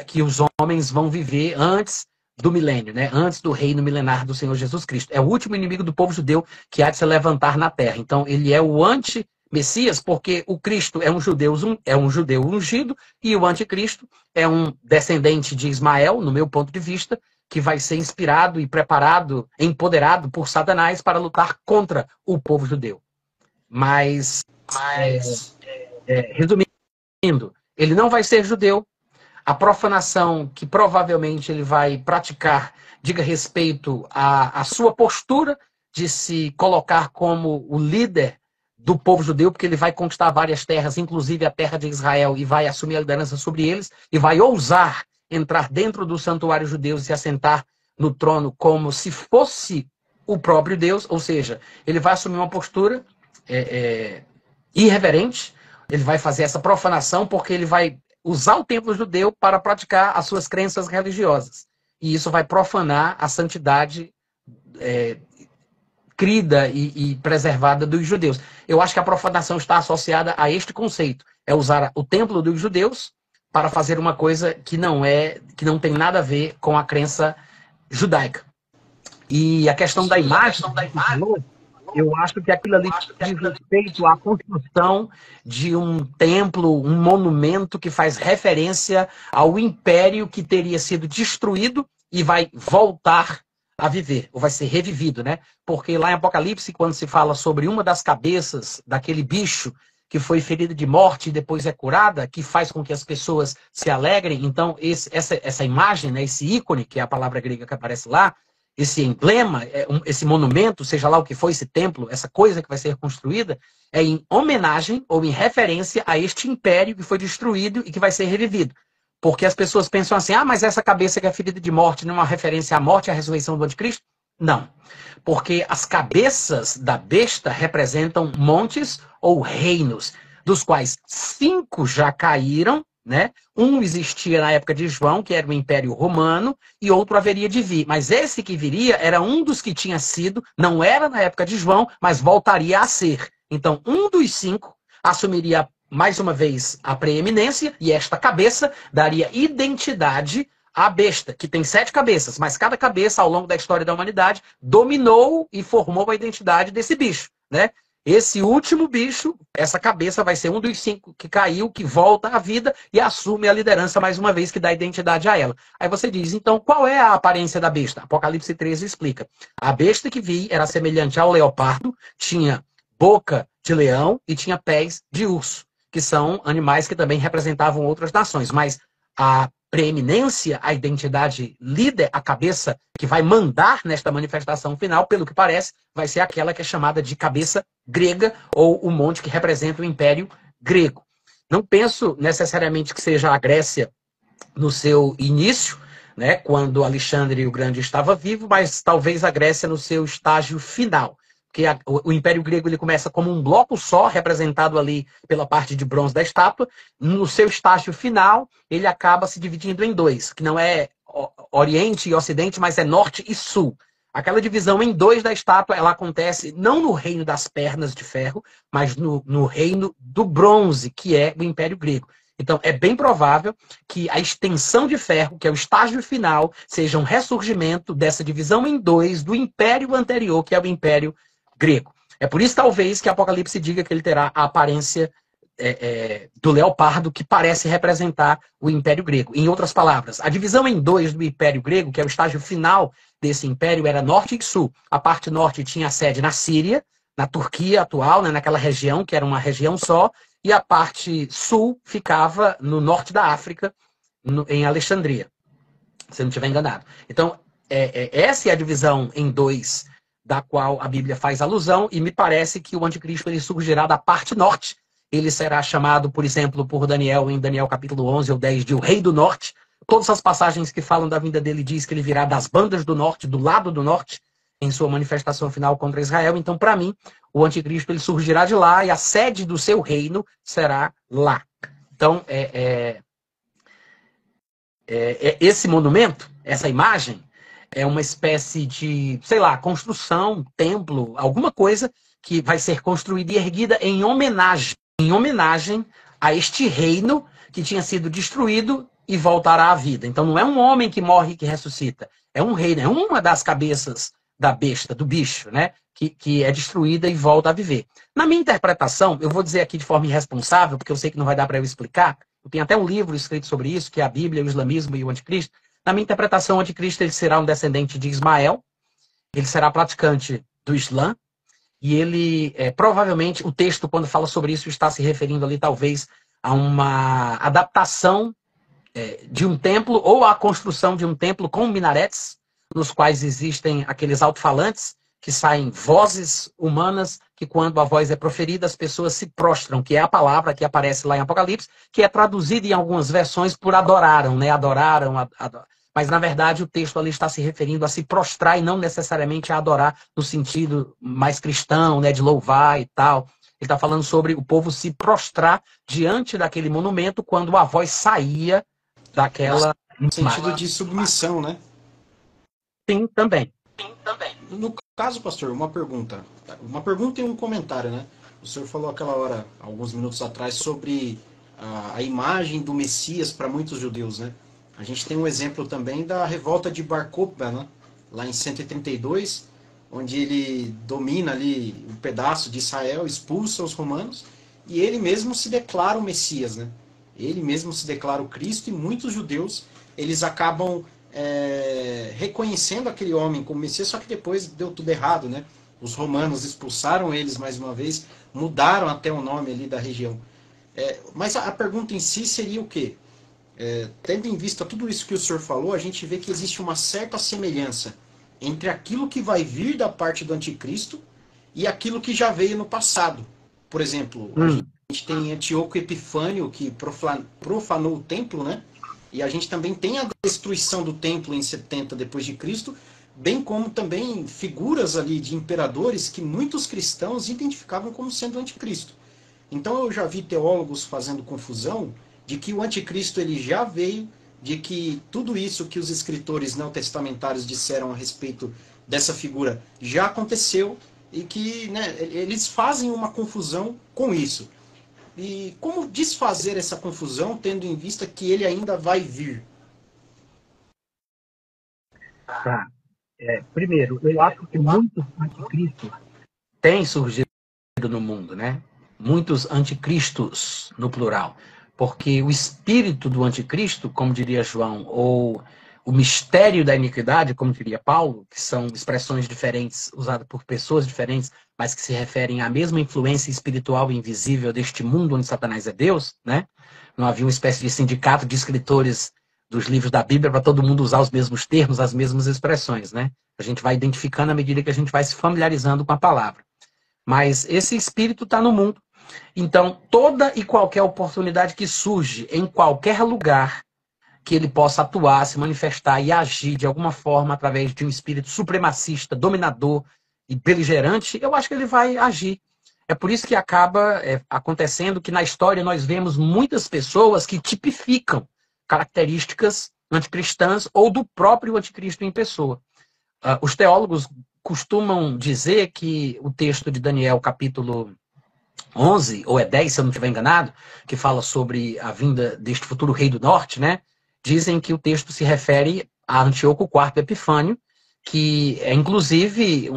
que os homens vão viver antes do milênio, né? Antes do reino milenar do Senhor Jesus Cristo. É o último inimigo do povo judeu que há de se levantar na terra. Então, ele é o anti-Messias, porque o Cristo é um judeu ungido e o anticristo é um descendente de Ismael, no meu ponto de vista, que vai ser inspirado e preparado, empoderado por Satanás para lutar contra o povo judeu. Mas resumindo, ele não vai ser judeu. A profanação que provavelmente ele vai praticar diga respeito à sua postura de se colocar como o líder do povo judeu, porque ele vai conquistar várias terras, inclusive a terra de Israel, e vai assumir a liderança sobre eles, e vai ousar entrar dentro do santuário judeu e se assentar no trono como se fosse o próprio Deus, ou seja, ele vai assumir uma postura irreverente, ele vai fazer essa profanação porque ele vai usar o templo judeu para praticar as suas crenças religiosas. E isso vai profanar a santidade crida e preservada dos judeus. Eu acho que a profanação está associada a este conceito. É usar o templo dos judeus para fazer uma coisa que não tem nada a ver com a crença judaica. E a questão da imagem, eu acho que aquilo ali diz respeito à construção de um templo, um monumento que faz referência ao império que teria sido destruído e vai voltar a viver, ou vai ser revivido, né? Porque lá em Apocalipse, quando se fala sobre uma das cabeças daquele bicho que foi ferida de morte e depois é curada, que faz com que as pessoas se alegrem, então essa imagem, né, esse ícone, que é a palavra grega que aparece lá, esse emblema, esse monumento, seja lá o que for esse templo, essa coisa que vai ser construída, é em homenagem ou em referência a este império que foi destruído e que vai ser revivido. Porque as pessoas pensam assim, ah, mas essa cabeça que é ferida de morte não é uma referência à morte e à ressurreição do anticristo? Não. Porque as cabeças da besta representam montes ou reinos, dos quais 5 já caíram, né? Um existia na época de João, que era o Império Romano, e outro haveria de vir. Mas esse que viria era um dos que tinha sido, não era na época de João, mas voltaria a ser. Então, um dos 5 assumiria mais uma vez a preeminência, e esta cabeça daria identidade à besta, que tem 7 cabeças, mas cada cabeça, ao longo da história da humanidade, dominou e formou a identidade desse bicho, né? Esse último bicho, essa cabeça vai ser um dos 5 que caiu, que volta à vida e assume a liderança mais uma vez, que dá identidade a ela. Aí você diz, então, qual é a aparência da besta? Apocalipse 13 explica. A besta que vi era semelhante ao leopardo, tinha boca de leão e tinha pés de urso, que são animais que também representavam outras nações. Mas a preeminência, a identidade líder, a cabeça que vai mandar nesta manifestação final, pelo que parece, vai ser aquela que é chamada de cabeça grega, ou o monte que representa o Império Grego. Não penso necessariamente que seja a Grécia no seu início, né, quando Alexandre o Grande estava vivo, mas talvez a Grécia no seu estágio final. Porque o Império Grego ele começa como um bloco só, representado ali pela parte de bronze da estátua. No seu estágio final, ele acaba se dividindo em 2, que não é Oriente e Ocidente, mas é Norte e Sul. Aquela divisão em 2 da estátua, ela acontece não no reino das pernas de ferro, mas no reino do bronze, que é o Império Grego. Então, é bem provável que a extensão de ferro, que é o estágio final, seja um ressurgimento dessa divisão em 2 do império anterior, que é o Império Grego. É por isso, talvez, que Apocalipse diga que ele terá a aparência do leopardo, que parece representar o Império Grego. Em outras palavras, a divisão em 2 do Império Grego, que é o estágio final desse império, era norte e sul. A parte norte tinha a sede na Síria, na Turquia atual, né, naquela região, que era uma região só, e a parte sul ficava no norte da África, em Alexandria, se eu não estiver enganado. Então, essa é a divisão em 2 da qual a Bíblia faz alusão, e me parece que o anticristo ele surgirá da parte norte. Ele será chamado, por exemplo, por Daniel, em Daniel capítulo 11 ou 10, de o Rei do Norte. Todas as passagens que falam da vinda dele diz que ele virá das bandas do norte, do lado do norte, em sua manifestação final contra Israel. Então, para mim, o anticristo ele surgirá de lá e a sede do seu reino será lá. Então, esse monumento, essa imagem, é uma espécie de, sei lá, construção, templo, alguma coisa que vai ser construída e erguida em homenagem a este reino que tinha sido destruído e voltará à vida. Então não é um homem que morre e que ressuscita, é um reino, é uma das cabeças da besta, do bicho, né? Que é destruída e volta a viver. Na minha interpretação, eu vou dizer aqui de forma irresponsável, porque eu sei que não vai dar para eu explicar, eu tenho até um livro escrito sobre isso, que é a Bíblia, o Islamismo e o Anticristo. Na minha interpretação, o anticristo ele será um descendente de Ismael, ele será praticante do Islã, e ele, provavelmente, o texto, quando fala sobre isso, está se referindo ali, talvez, a uma adaptação de um templo, ou a construção de um templo com minaretes, nos quais existem aqueles alto-falantes, que saem vozes humanas, que quando a voz é proferida, as pessoas se prostram, que é a palavra que aparece lá em Apocalipse, que é traduzida em algumas versões por adoraram, né? Adoraram, mas na verdade o texto ali está se referindo a se prostrar e não necessariamente a adorar no sentido mais cristão, né? De louvar e tal. Ele está falando sobre o povo se prostrar diante daquele monumento quando a voz saía daquela... No sentido de submissão, né? Sim, também. No caso, pastor, uma pergunta. Uma pergunta e um comentário, né? O senhor falou aquela hora, alguns minutos atrás, sobre a imagem do Messias para muitos judeus, né? A gente tem um exemplo também da revolta de Bar Kokhba, né? Lá em 132, onde ele domina ali um pedaço de Israel, expulsa os romanos, e ele mesmo se declara o Messias, né? Ele mesmo se declara o Cristo, e muitos judeus, eles acabam reconhecendo aquele homem como Messias, só que depois deu tudo errado, né? Os romanos expulsaram eles mais uma vez, mudaram até o nome ali da região. Mas a pergunta em si seria o quê? Tendo em vista tudo isso que o senhor falou, a gente vê que existe uma certa semelhança entre aquilo que vai vir da parte do anticristo e aquilo que já veio no passado. Por exemplo, a gente tem Antíoco Epifânio, que profanou o templo, né? E a gente também tem a destruição do templo em 70 depois de Cristo, bem como também figuras ali de imperadores que muitos cristãos identificavam como sendo anticristo. Então eu já vi teólogos fazendo confusão de que o anticristo ele já veio, de que tudo isso que os escritores neotestamentários disseram a respeito dessa figura já aconteceu e que, né, eles fazem uma confusão com isso. E como desfazer essa confusão, tendo em vista que ele ainda vai vir? Tá. Primeiro, eu acho que muitos anticristos têm surgido no mundo, né? Muitos anticristos, no plural. Porque o espírito do anticristo, como diria João, ou o mistério da iniquidade, como diria Paulo, que são expressões diferentes usadas por pessoas diferentes, mas que se referem à mesma influência espiritual e invisível deste mundo onde Satanás é Deus, né? Não havia uma espécie de sindicato de escritores dos livros da Bíblia para todo mundo usar os mesmos termos, as mesmas expressões, né? A gente vai identificando à medida que a gente vai se familiarizando com a palavra. Mas esse espírito está no mundo. Então, toda e qualquer oportunidade que surge em qualquer lugar que ele possa atuar, se manifestar e agir de alguma forma através de um espírito supremacista, dominador e beligerante, eu acho que ele vai agir. É por isso que acaba acontecendo que na história nós vemos muitas pessoas que tipificam características anticristãs ou do próprio anticristo em pessoa. Os teólogos costumam dizer que o texto de Daniel, capítulo 11, ou é 10, se eu não estiver enganado, que fala sobre a vinda deste futuro rei do norte, né? Dizem que o texto se refere a Antíoco IV Epifânio, que é inclusive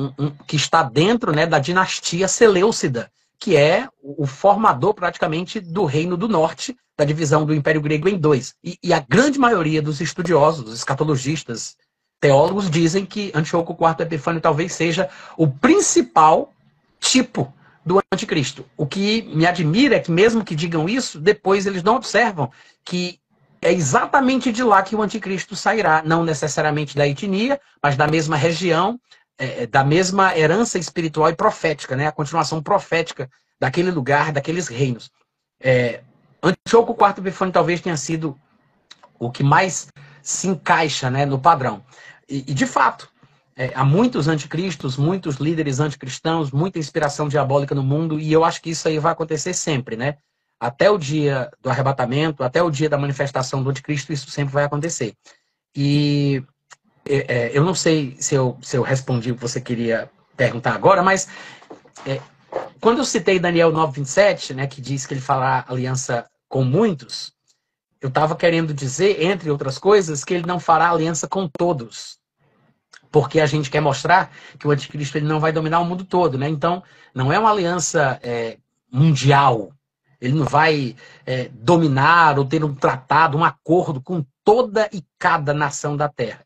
que está dentro, né, da dinastia Seleucida, que é o formador praticamente do reino do norte, da divisão do Império Grego em dois. E a grande maioria dos estudiosos, dos escatologistas, teólogos, dizem que Antíoco IV Epifânio talvez seja o principal tipo do anticristo. O que me admira é que mesmo que digam isso, depois eles não observam que é exatamente de lá que o anticristo sairá, não necessariamente da etnia, mas da mesma região, da mesma herança espiritual e profética, né? A continuação profética daquele lugar, daqueles reinos. Antíoco IV Epifânio talvez tenha sido o que mais se encaixa, né, no padrão. E de fato, há muitos anticristos, muitos líderes anticristãos, muita inspiração diabólica no mundo, e eu acho que isso aí vai acontecer sempre, né? Até o dia do arrebatamento, até o dia da manifestação do anticristo, isso sempre vai acontecer. E eu não sei se eu respondi o que você queria perguntar agora, mas quando eu citei Daniel 9:27, né, que diz que ele fará aliança com muitos, eu estava querendo dizer, entre outras coisas, que ele não fará aliança com todos. Porque a gente quer mostrar que o anticristo ele não vai dominar o mundo todo, né? Então, não é uma aliança mundial. Ele não vai dominar ou ter um tratado, um acordo com toda e cada nação da Terra.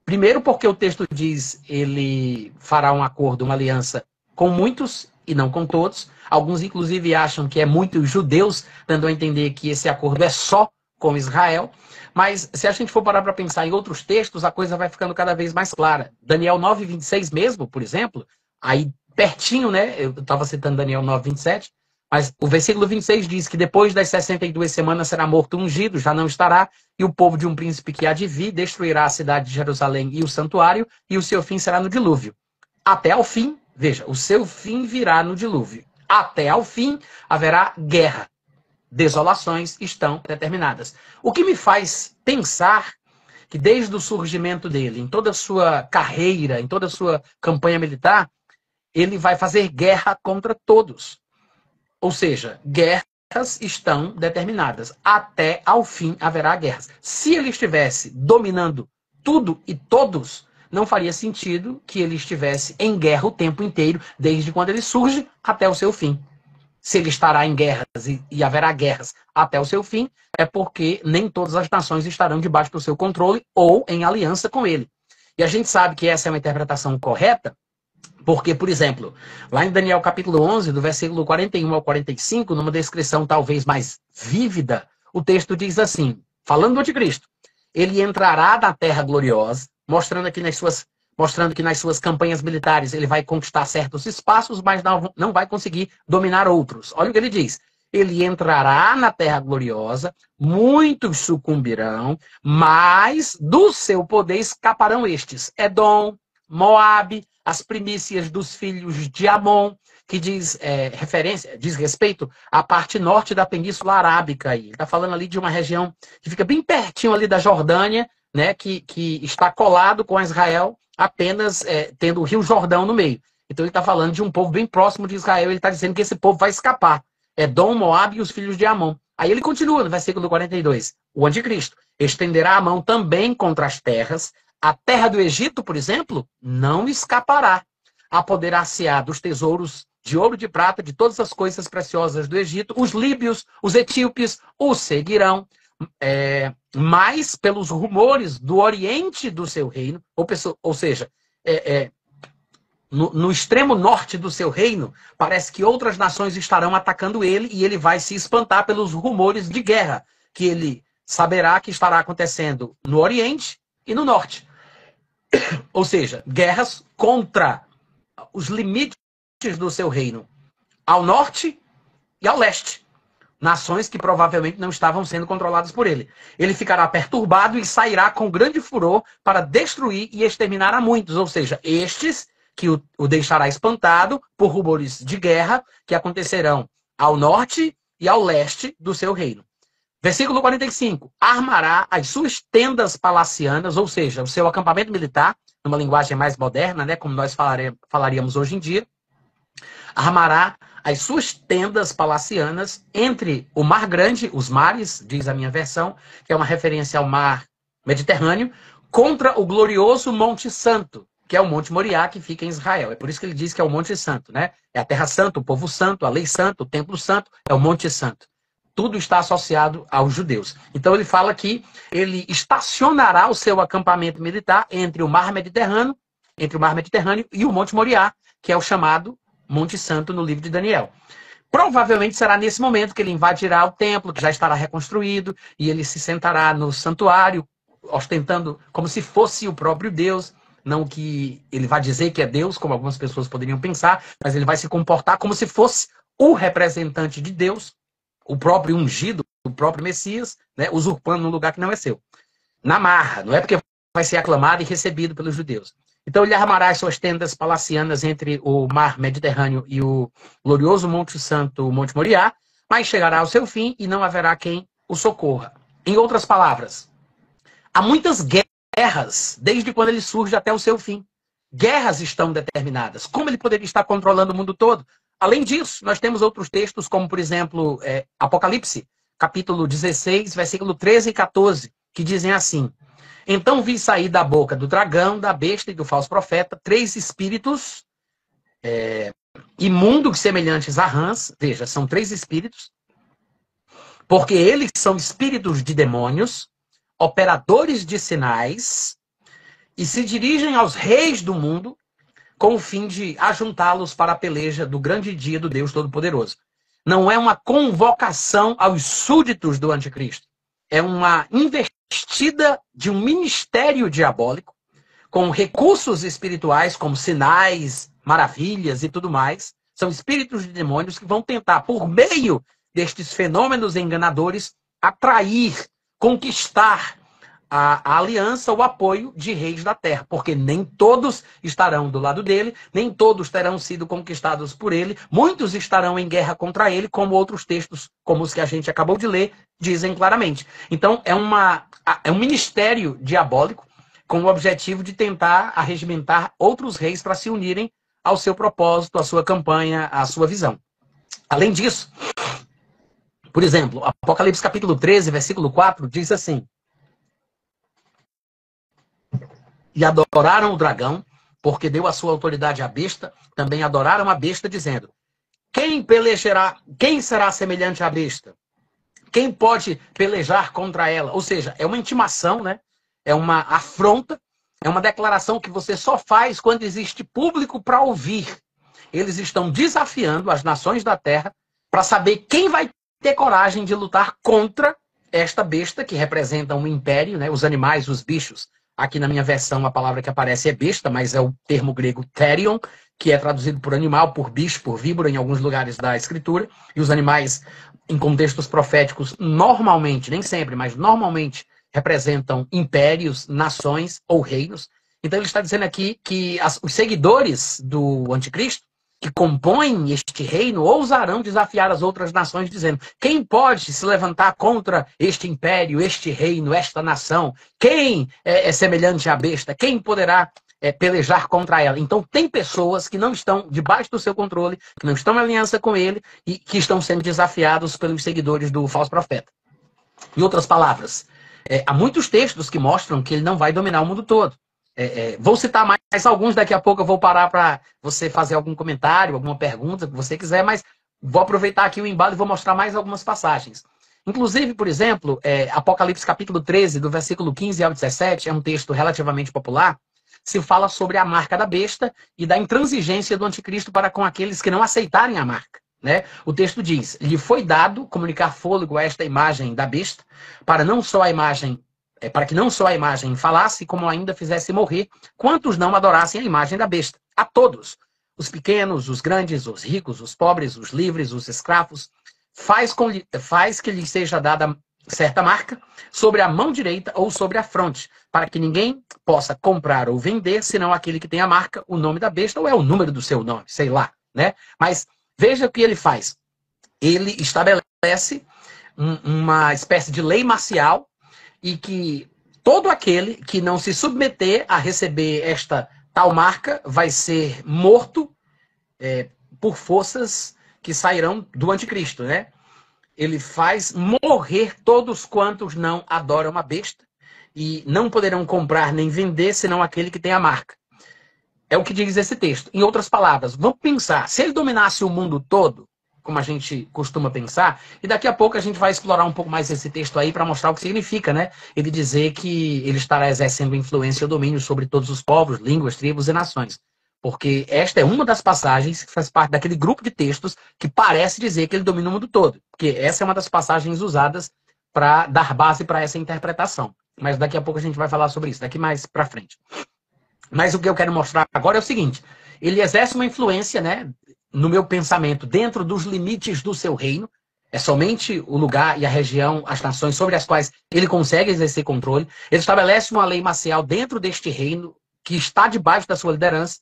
Primeiro porque o texto diz ele fará um acordo, uma aliança com muitos e não com todos. Alguns, inclusive, acham que é muitos judeus, dando a entender que esse acordo é só com Israel. Mas se a gente for parar para pensar em outros textos, a coisa vai ficando cada vez mais clara. Daniel 9:26 mesmo, por exemplo, aí pertinho, né? Eu estava citando Daniel 9:27, mas o versículo 26 diz que depois das 62 semanas será morto o ungido, já não estará, e o povo de um príncipe que há de vir destruirá a cidade de Jerusalém e o santuário, e o seu fim será no dilúvio. Até ao fim, veja, o seu fim virá no dilúvio. Até ao fim haverá guerra. Desolações estão determinadas. O que me faz pensar que desde o surgimento dele, em toda a sua carreira, em toda a sua campanha militar, ele vai fazer guerra contra todos. Ou seja, guerras estão determinadas. Até ao fim haverá guerras. Se ele estivesse dominando tudo e todos, não faria sentido que ele estivesse em guerra o tempo inteiro, desde quando ele surge até o seu fim. Se ele estará em guerras e haverá guerras até o seu fim, é porque nem todas as nações estarão debaixo do seu controle ou em aliança com ele. E a gente sabe que essa é uma interpretação correta, porque, por exemplo, lá em Daniel capítulo 11, do versículo 41 ao 45, numa descrição talvez mais vívida, o texto diz assim, falando do anticristo, ele entrará na terra gloriosa, mostrando aqui nas suas mostrando que nas suas campanhas militares ele vai conquistar certos espaços, mas não vai conseguir dominar outros. Olha o que ele diz. Ele entrará na terra gloriosa, muitos sucumbirão, mas do seu poder escaparão estes. Edom, Moabe, as primícias dos filhos de Amon, que diz diz respeito à parte norte da Península Arábica. Ele está falando ali de uma região que fica bem pertinho ali da Jordânia, né, que está colado com Israel, apenas tendo o Rio Jordão no meio. Então ele está falando de um povo bem próximo de Israel, ele está dizendo que esse povo vai escapar. Edom, Moabe e os filhos de Amon. Aí ele continua no versículo 42. O anticristo estenderá a mão também contra as terras. A terra do Egito, por exemplo, não escapará. Apoderar-se-á dos tesouros de ouro e de prata, de todas as coisas preciosas do Egito. Os líbios, os etíopes o seguirão. Mas pelos rumores do oriente do seu reino, ou seja, no extremo norte do seu reino, parece que outras nações estarão atacando ele e ele vai se espantar pelos rumores de guerra, que ele saberá que estará acontecendo no oriente e no norte. Ou seja, guerras contra os limites do seu reino, ao norte e ao leste. Nações que provavelmente não estavam sendo controladas por ele. Ele ficará perturbado e sairá com grande furor para destruir e exterminar a muitos. Ou seja, estes que o deixará espantado por rumores de guerra que acontecerão ao norte e ao leste do seu reino. Versículo 45. Armará as suas tendas palacianas, ou seja, o seu acampamento militar, numa linguagem mais moderna, né, como nós falaríamos hoje em dia. Armará as suas tendas palacianas entre o Mar Grande, os mares, diz a minha versão, que é uma referência ao Mar Mediterrâneo, contra o glorioso Monte Santo, que é o Monte Moriá, que fica em Israel. É por isso que ele diz que é o Monte Santo, né? É a Terra Santa, o povo santo, a lei santa, o templo santo, é o Monte Santo. Tudo está associado aos judeus. Então ele fala que ele estacionará o seu acampamento militar entre o Mar Mediterrâneo e o Monte Moriá, que é o chamado Monte Santo no livro de Daniel. Provavelmente será nesse momento que ele invadirá o templo, que já estará reconstruído, e ele se sentará no santuário, ostentando como se fosse o próprio Deus. Não que ele vá dizer que é Deus, como algumas pessoas poderiam pensar, mas ele vai se comportar como se fosse o representante de Deus, o próprio ungido, o próprio Messias, né, usurpando um lugar que não é seu. Na marra, não é porque vai ser aclamado e recebido pelos judeus. Então ele armará as suas tendas palacianas entre o Mar Mediterrâneo e o glorioso Monte Santo, o Monte Moriá, mas chegará ao seu fim e não haverá quem o socorra. Em outras palavras, há muitas guerras, desde quando ele surge até o seu fim. Guerras estão determinadas. Como ele poderia estar controlando o mundo todo? Além disso, nós temos outros textos, como, por exemplo, Apocalipse, capítulo 16, versículo 13 e 14, que dizem assim: Então vi sair da boca do dragão, da besta e do falso profeta 3 espíritos imundos semelhantes a rãs. Veja, são 3 espíritos, porque eles são espíritos de demônios, operadores de sinais, e se dirigem aos reis do mundo com o fim de ajuntá-los para a peleja do grande dia do Deus Todo-Poderoso. Não é uma convocação aos súditos do anticristo. É uma investida de um ministério diabólico com recursos espirituais como sinais, maravilhas e tudo mais. São espíritos de demônios que vão tentar, por meio destes fenômenos enganadores, atrair, conquistar a aliança, o apoio de reis da terra, porque nem todos estarão do lado dele, nem todos terão sido conquistados por ele, muitos estarão em guerra contra ele, como outros textos, como os que a gente acabou de ler, dizem claramente. Então, é um ministério diabólico com o objetivo de tentar arregimentar outros reis para se unirem ao seu propósito, à sua campanha, à sua visão. Além disso, por exemplo, Apocalipse capítulo 13, versículo 4, diz assim: E adoraram o dragão, porque deu a sua autoridade à besta, também adoraram a besta, dizendo: Quem pelejará? Quem será semelhante à besta? Quem pode pelejar contra ela? Ou seja, é uma intimação, né? É uma afronta, é uma declaração que você só faz quando existe público para ouvir. Eles estão desafiando as nações da terra para saber quem vai ter coragem de lutar contra esta besta que representa um império, né? Os animais, os bichos, Aqui na minha versão a palavra que aparece é besta, mas é o termo grego therion, que é traduzido por animal, por bicho, por víbora em alguns lugares da escritura. E os animais, em contextos proféticos, normalmente, nem sempre, mas normalmente representam impérios, nações ou reinos. Então ele está dizendo aqui que os seguidores do anticristo, que compõem este reino, ousarão desafiar as outras nações, dizendo: quem pode se levantar contra este império, este reino, esta nação? Quem é semelhante à besta? Quem poderá pelejar contra ela? Então tem pessoas que não estão debaixo do seu controle, que não estão em aliança com ele e que estão sendo desafiados pelos seguidores do falso profeta. Em outras palavras, há muitos textos que mostram que ele não vai dominar o mundo todo. Vou citar mais alguns, daqui a pouco eu vou parar para você fazer algum comentário, alguma pergunta que você quiser, mas vou aproveitar aqui o embalo e vou mostrar mais algumas passagens. Inclusive, por exemplo, Apocalipse capítulo 13, do versículo 15 ao 17, é um texto relativamente popular, se fala sobre a marca da besta e da intransigência do anticristo para com aqueles que não aceitarem a marca. Né? O texto diz: lhe foi dado comunicar fôlego a esta imagem da besta, para que não só a imagem falasse, como ainda fizesse morrer quantos não adorassem a imagem da besta. A todos, os pequenos, os grandes, os ricos, os pobres, os livres, os escravos, faz que lhes seja dada certa marca sobre a mão direita ou sobre a fronte, para que ninguém possa comprar ou vender, senão aquele que tem a marca, o nome da besta, ou é o número do seu nome, sei lá, né? Mas veja o que ele faz. Ele estabelece uma espécie de lei marcial, e que todo aquele que não se submeter a receber esta tal marca vai ser morto por forças que sairão do anticristo, né? Ele faz morrer todos quantos não adoram a besta e não poderão comprar nem vender, senão aquele que tem a marca. É o que diz esse texto. Em outras palavras, vamos pensar, se ele dominasse o mundo todo, como a gente costuma pensar, e daqui a pouco a gente vai explorar um pouco mais esse texto aí para mostrar o que significa, né? Ele dizer que ele estará exercendo influência e domínio sobre todos os povos, línguas, tribos e nações. Porque esta é uma das passagens que faz parte daquele grupo de textos que parece dizer que ele domina o mundo todo. Porque essa é uma das passagens usadas para dar base para essa interpretação. Mas daqui a pouco a gente vai falar sobre isso, daqui mais para frente. Mas o que eu quero mostrar agora é o seguinte: ele exerce uma influência, né, no meu pensamento, dentro dos limites do seu reino. É somente o lugar e a região, as nações sobre as quais ele consegue exercer controle. Ele estabelece uma lei marcial dentro deste reino, que está debaixo da sua liderança,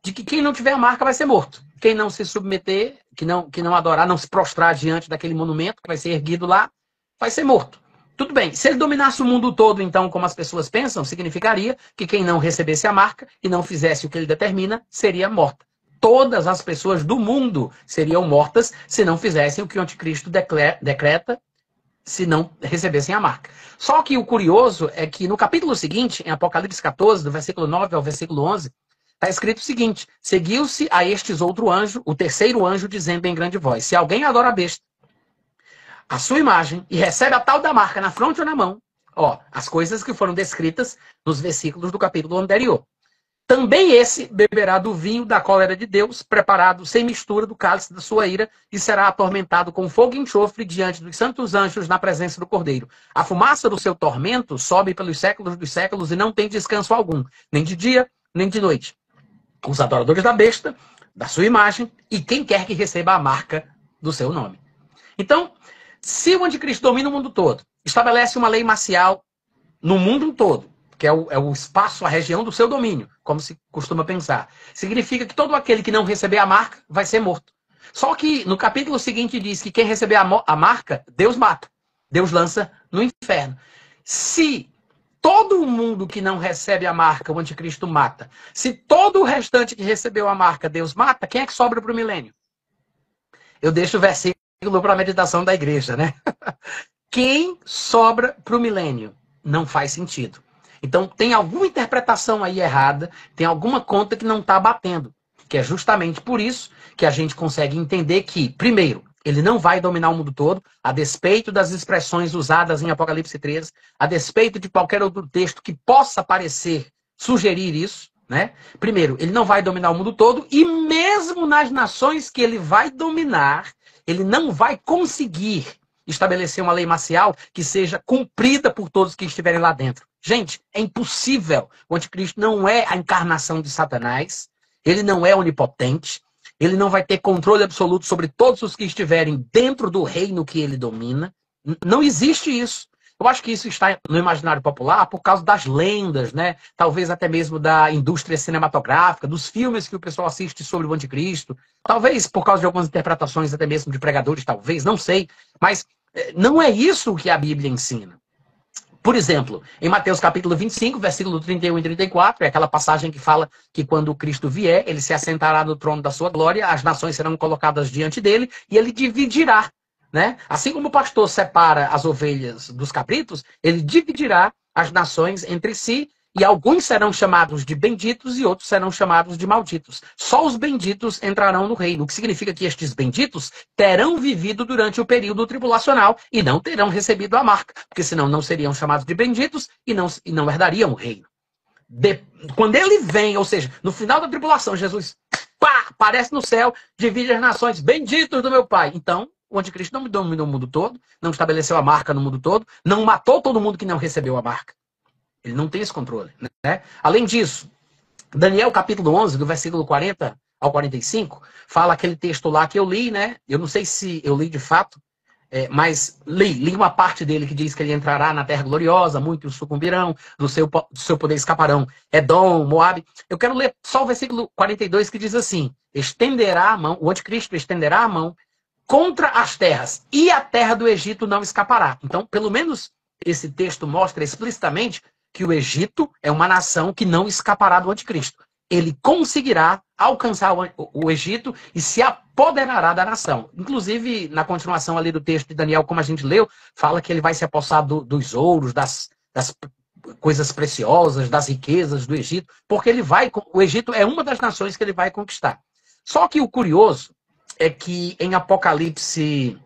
de que quem não tiver a marca vai ser morto. Quem não se submeter, que não adorar, não se prostrar diante daquele monumento que vai ser erguido lá, vai ser morto. Tudo bem, se ele dominasse o mundo todo, então, como as pessoas pensam, significaria que quem não recebesse a marca e não fizesse o que ele determina, seria morta. Todas as pessoas do mundo seriam mortas se não fizessem o que o anticristo decreta, se não recebessem a marca. Só que o curioso é que no capítulo seguinte, em Apocalipse 14, do versículo 9 ao versículo 11, está escrito o seguinte: seguiu-se a estes outro anjo, o terceiro anjo, dizendo em grande voz: se alguém adora a besta, a sua imagem, e recebe a tal da marca na fronte ou na mão, as coisas que foram descritas nos versículos do capítulo anterior, também esse beberá do vinho da cólera de Deus, preparado sem mistura do cálice da sua ira, e será atormentado com fogo e enxofre diante dos santos anjos na presença do Cordeiro. A fumaça do seu tormento sobe pelos séculos dos séculos e não tem descanso algum, nem de dia, nem de noite. Os adoradores da besta, da sua imagem, e quem quer que receba a marca do seu nome. Então, se o anticristo domina o mundo todo, estabelece uma lei marcial no mundo todo, que é o espaço, a região do seu domínio, como se costuma pensar, significa que todo aquele que não receber a marca vai ser morto. Só que no capítulo seguinte diz que quem receber a marca, Deus mata. Deus lança no inferno. Se todo mundo que não recebe a marca, o anticristo mata. Se todo o restante que recebeu a marca, Deus mata, quem é que sobra para o milênio? Eu deixo o versículo para a meditação da igreja, né? Quem sobra para o milênio? Não faz sentido. Então tem alguma interpretação aí errada, tem alguma conta que não está batendo. Que é justamente por isso que a gente consegue entender que, primeiro, ele não vai dominar o mundo todo, a despeito das expressões usadas em Apocalipse 13, a despeito de qualquer outro texto que possa parecer sugerir isso, né? Primeiro, ele não vai dominar o mundo todo, e mesmo nas nações que ele vai dominar, ele não vai conseguir estabelecer uma lei marcial que seja cumprida por todos que estiverem lá dentro. Gente, é impossível. O anticristo não é a encarnação de Satanás, ele não é onipotente, ele não vai ter controle absoluto sobre todos os que estiverem dentro do reino que ele domina. Não existe isso. Eu acho que isso está no imaginário popular por causa das lendas, né? Talvez até mesmo da indústria cinematográfica, dos filmes que o pessoal assiste sobre o anticristo. Talvez por causa de algumas interpretações até mesmo de pregadores, talvez, não sei. Mas não é isso que a Bíblia ensina. Por exemplo, em Mateus capítulo 25, versículo 31 e 34, é aquela passagem que fala que quando o Cristo vier, ele se assentará no trono da sua glória, as nações serão colocadas diante dele e ele dividirá, né? Assim como o pastor separa as ovelhas dos cabritos, ele dividirá as nações entre si e alguns serão chamados de benditos e outros serão chamados de malditos. Só os benditos entrarão no reino, o que significa que estes benditos terão vivido durante o período tribulacional e não terão recebido a marca, porque senão não seriam chamados de benditos e não herdariam o reino. Quando ele vem, ou seja, no final da tribulação, Jesus aparece no céu, divide as nações, benditos do meu Pai. Então, o anticristo não dominou o mundo todo, não estabeleceu a marca no mundo todo, não matou todo mundo que não recebeu a marca. Ele não tem esse controle, né? Além disso, Daniel capítulo 11, do versículo 40 ao 45, fala aquele texto lá que eu li, né? Eu não sei se eu li de fato, mas li uma parte dele que diz que ele entrará na terra gloriosa, muitos sucumbirão, do seu poder escaparão Edom, Moabe. Eu quero ler só o versículo 42 que diz assim, estenderá a mão, o anticristo estenderá a mão contra as terras, e a terra do Egito não escapará. Então, pelo menos esse texto mostra explicitamente que o Egito é uma nação que não escapará do anticristo. Ele conseguirá alcançar o Egito e se apoderará da nação. Inclusive, na continuação ali do texto de Daniel, como a gente leu, fala que ele vai se apossar dos ouros, das coisas preciosas, das riquezas do Egito, porque o Egito é uma das nações que ele vai conquistar. Só que o curioso é que em Apocalipse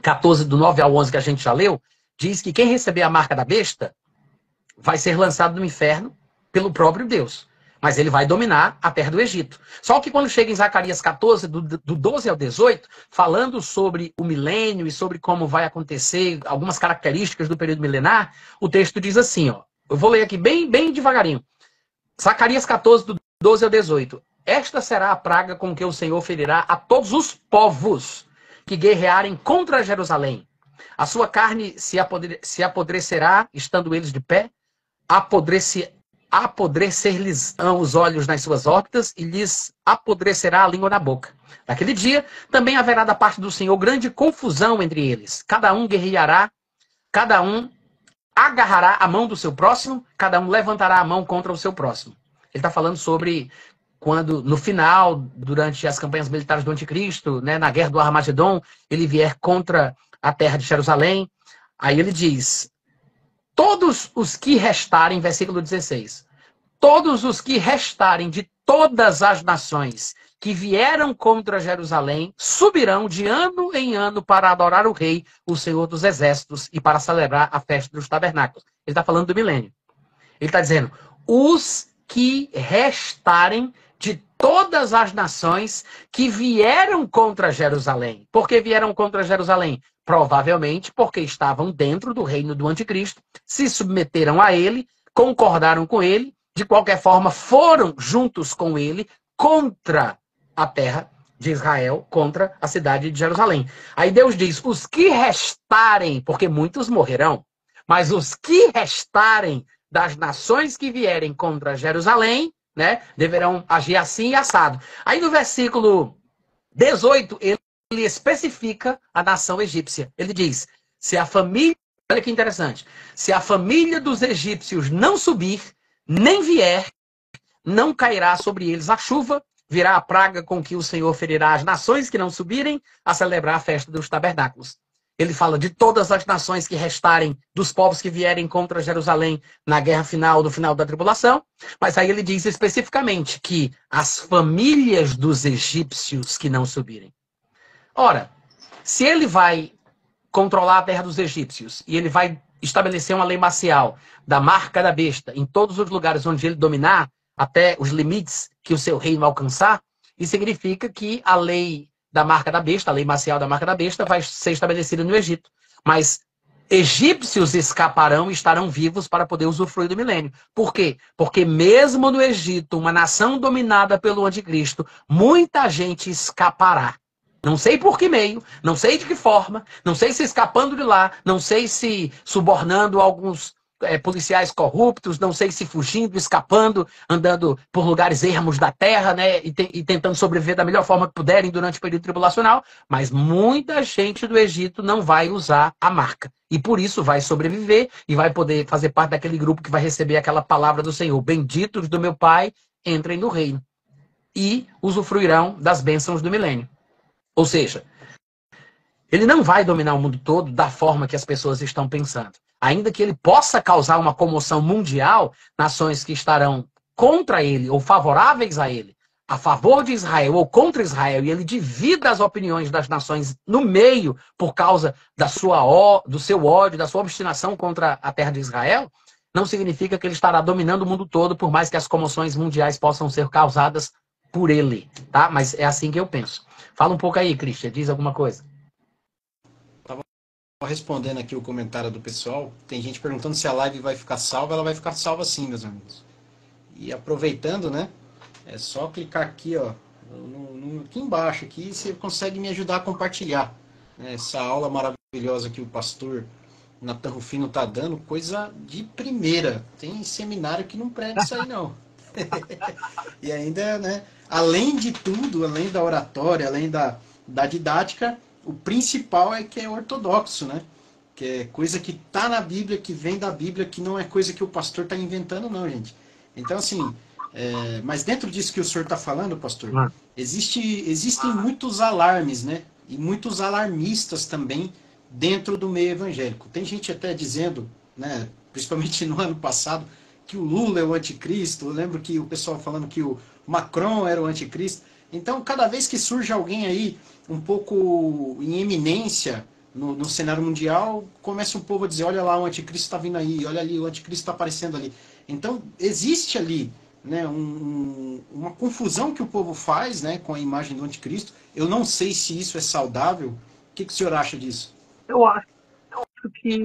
14, do 9 ao 11, que a gente já leu, diz que quem receber a marca da besta vai ser lançado no inferno pelo próprio Deus. Mas ele vai dominar a terra do Egito. Só que quando chega em Zacarias 14, do 12 ao 18, falando sobre o milênio e sobre como vai acontecer, algumas características do período milenar, o texto diz assim, ó, eu vou ler aqui bem devagarinho. Zacarias 14, do 12 ao 18. Esta será a praga com que o Senhor ferirá a todos os povos que guerrearem contra Jerusalém. A sua carne se apodrecerá, estando eles de pé, apodrecer-lhes os olhos nas suas órbitas e lhes apodrecerá a língua na boca. Naquele dia, também haverá da parte do Senhor grande confusão entre eles. Cada um guerreará, cada um agarrará a mão do seu próximo, cada um levantará a mão contra o seu próximo. Ele está falando sobre quando, no final, durante as campanhas militares do anticristo, né, na guerra do Armagedon, ele vier contra a terra de Jerusalém. Aí ele diz, todos os que restarem, versículo 16, todos os que restarem de todas as nações que vieram contra Jerusalém, subirão de ano em ano para adorar o rei, o Senhor dos exércitos, e para celebrar a festa dos tabernáculos. Ele está falando do milênio. Ele está dizendo, os que restarem de todas as nações que vieram contra Jerusalém. Por que vieram contra Jerusalém? Provavelmente porque estavam dentro do reino do anticristo, se submeteram a ele, concordaram com ele, de qualquer forma foram juntos com ele contra a terra de Israel, contra a cidade de Jerusalém. Aí Deus diz, os que restarem, porque muitos morrerão, mas os que restarem das nações que vierem contra Jerusalém, né, deverão agir assim e assado. Aí no versículo 18, ele especifica a nação egípcia. Ele diz, se a família, olha que interessante, se a família dos egípcios não subir, nem vier, não cairá sobre eles a chuva, virá a praga com que o Senhor ferirá as nações que não subirem a celebrar a festa dos tabernáculos. Ele fala de todas as nações que restarem, dos povos que vierem contra Jerusalém na guerra final, no final da tribulação. Mas aí ele diz especificamente que as famílias dos egípcios que não subirem. Ora, se ele vai controlar a terra dos egípcios e ele vai estabelecer uma lei marcial da marca da besta em todos os lugares onde ele dominar, até os limites que o seu reino alcançar, isso significa que a lei da marca da besta, a lei marcial da marca da besta, vai ser estabelecida no Egito. Mas egípcios escaparão e estarão vivos para poder usufruir do milênio. Por quê? Porque mesmo no Egito, uma nação dominada pelo anticristo, muita gente escapará. Não sei por que meio, não sei de que forma, não sei se escapando de lá, não sei se subornando alguns policiais corruptos, não sei se fugindo, escapando, andando por lugares ermos da terra, né, e tentando sobreviver da melhor forma que puderem durante o período tribulacional, mas muita gente do Egito não vai usar a marca. E por isso vai sobreviver e vai poder fazer parte daquele grupo que vai receber aquela palavra do Senhor. Benditos do meu Pai, entrem no reino. E usufruirão das bênçãos do milênio. Ou seja, ele não vai dominar o mundo todo da forma que as pessoas estão pensando. Ainda que ele possa causar uma comoção mundial, nações que estarão contra ele ou favoráveis a ele, a favor de Israel ou contra Israel, e ele divida as opiniões das nações no meio por causa do seu ódio, da sua obstinação contra a terra de Israel, não significa que ele estará dominando o mundo todo, por mais que as comoções mundiais possam ser causadas por ele, tá? Mas é assim que eu penso. Fala um pouco aí, Christian, diz alguma coisa. Respondendo aqui o comentário do pessoal, tem gente perguntando se a live vai ficar salva. Ela vai ficar salva sim, meus amigos. E aproveitando, né, é só clicar aqui, ó, aqui embaixo, aqui você consegue me ajudar a compartilhar, né, essa aula maravilhosa que o pastor Natan Rufino tá dando, coisa de primeira. Tem seminário que não prende isso aí não. E ainda, né, além de tudo, além da oratória, além da didática, o principal é que é ortodoxo, né? Que é coisa que está na Bíblia, que vem da Bíblia, que não é coisa que o pastor está inventando, não, gente. Então, assim, mas dentro disso que o senhor está falando, pastor, existem muitos alarmes, né? E muitos alarmistas também dentro do meio evangélico. Tem gente até dizendo, né, principalmente no ano passado, que o Lula é o anticristo. Eu lembro que o pessoal falando que o Macron era o anticristo. Então, cada vez que surge alguém aí um pouco em eminência no cenário mundial, começa o povo a dizer, olha lá, o anticristo está vindo aí, olha ali, o anticristo está aparecendo ali. Então, existe ali, né, uma confusão que o povo faz, né, com a imagem do anticristo. Eu não sei se isso é saudável. O que o senhor acha disso? Eu acho que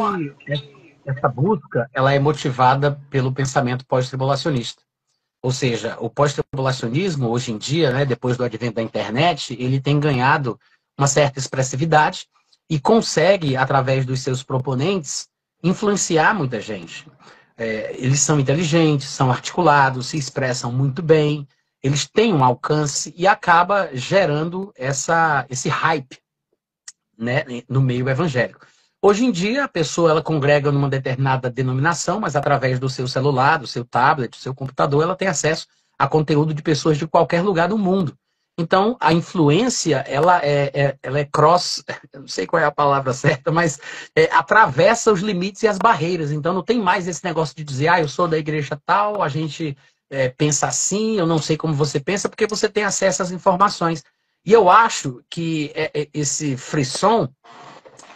essa busca ela é motivada pelo pensamento pós-tribulacionista. Ou seja, o pós-tribulacionismo, hoje em dia, né, depois do advento da internet, ele tem ganhado uma certa expressividade e consegue, através dos seus proponentes, influenciar muita gente. Eles são inteligentes, são articulados, se expressam muito bem, eles têm um alcance e acaba gerando esse hype, né, no meio evangélico. Hoje em dia, a pessoa ela congrega numa determinada denominação, mas através do seu celular, do seu tablet, do seu computador, ela tem acesso a conteúdo de pessoas de qualquer lugar do mundo. Então, a influência, ela é cross, eu não sei qual é a palavra certa, mas atravessa os limites e as barreiras. Então, não tem mais esse negócio de dizer, eu sou da igreja tal, a gente pensa assim, eu não sei como você pensa, porque você tem acesso às informações. E eu acho que esse frisson,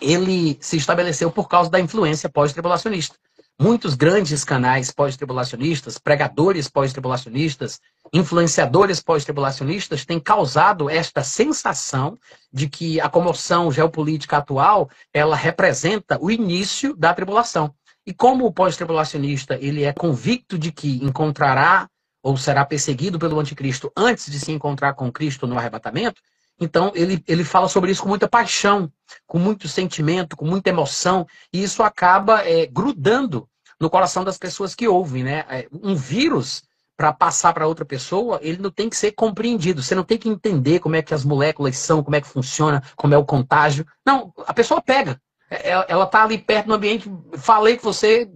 ele se estabeleceu por causa da influência pós-tribulacionista. Muitos grandes canais pós-tribulacionistas, pregadores pós-tribulacionistas, influenciadores pós-tribulacionistas têm causado esta sensação de que a comoção geopolítica atual, ela representa o início da tribulação. E como o pós-tribulacionista ele é convicto de que encontrará ou será perseguido pelo anticristo antes de se encontrar com Cristo no arrebatamento, então ele fala sobre isso com muita paixão, com muito sentimento, com muita emoção, e isso acaba grudando no coração das pessoas que ouvem, né? Um vírus, para passar para outra pessoa, ele não tem que ser compreendido. Você não tem que entender como é que as moléculas são, como é que funciona, como é o contágio. Não, a pessoa pega. Ela está ali perto no ambiente, falei, você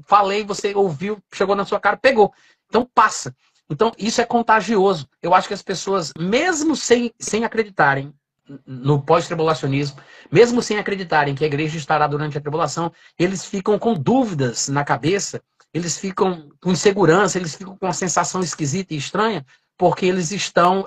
ouviu, chegou na sua cara, pegou. Então passa. Então, isso é contagioso. Eu acho que as pessoas, mesmo sem acreditarem no pós-tribulacionismo, mesmo sem acreditarem que a igreja estará durante a tribulação, eles ficam com dúvidas na cabeça, eles ficam com insegurança, eles ficam com uma sensação esquisita e estranha, porque eles estão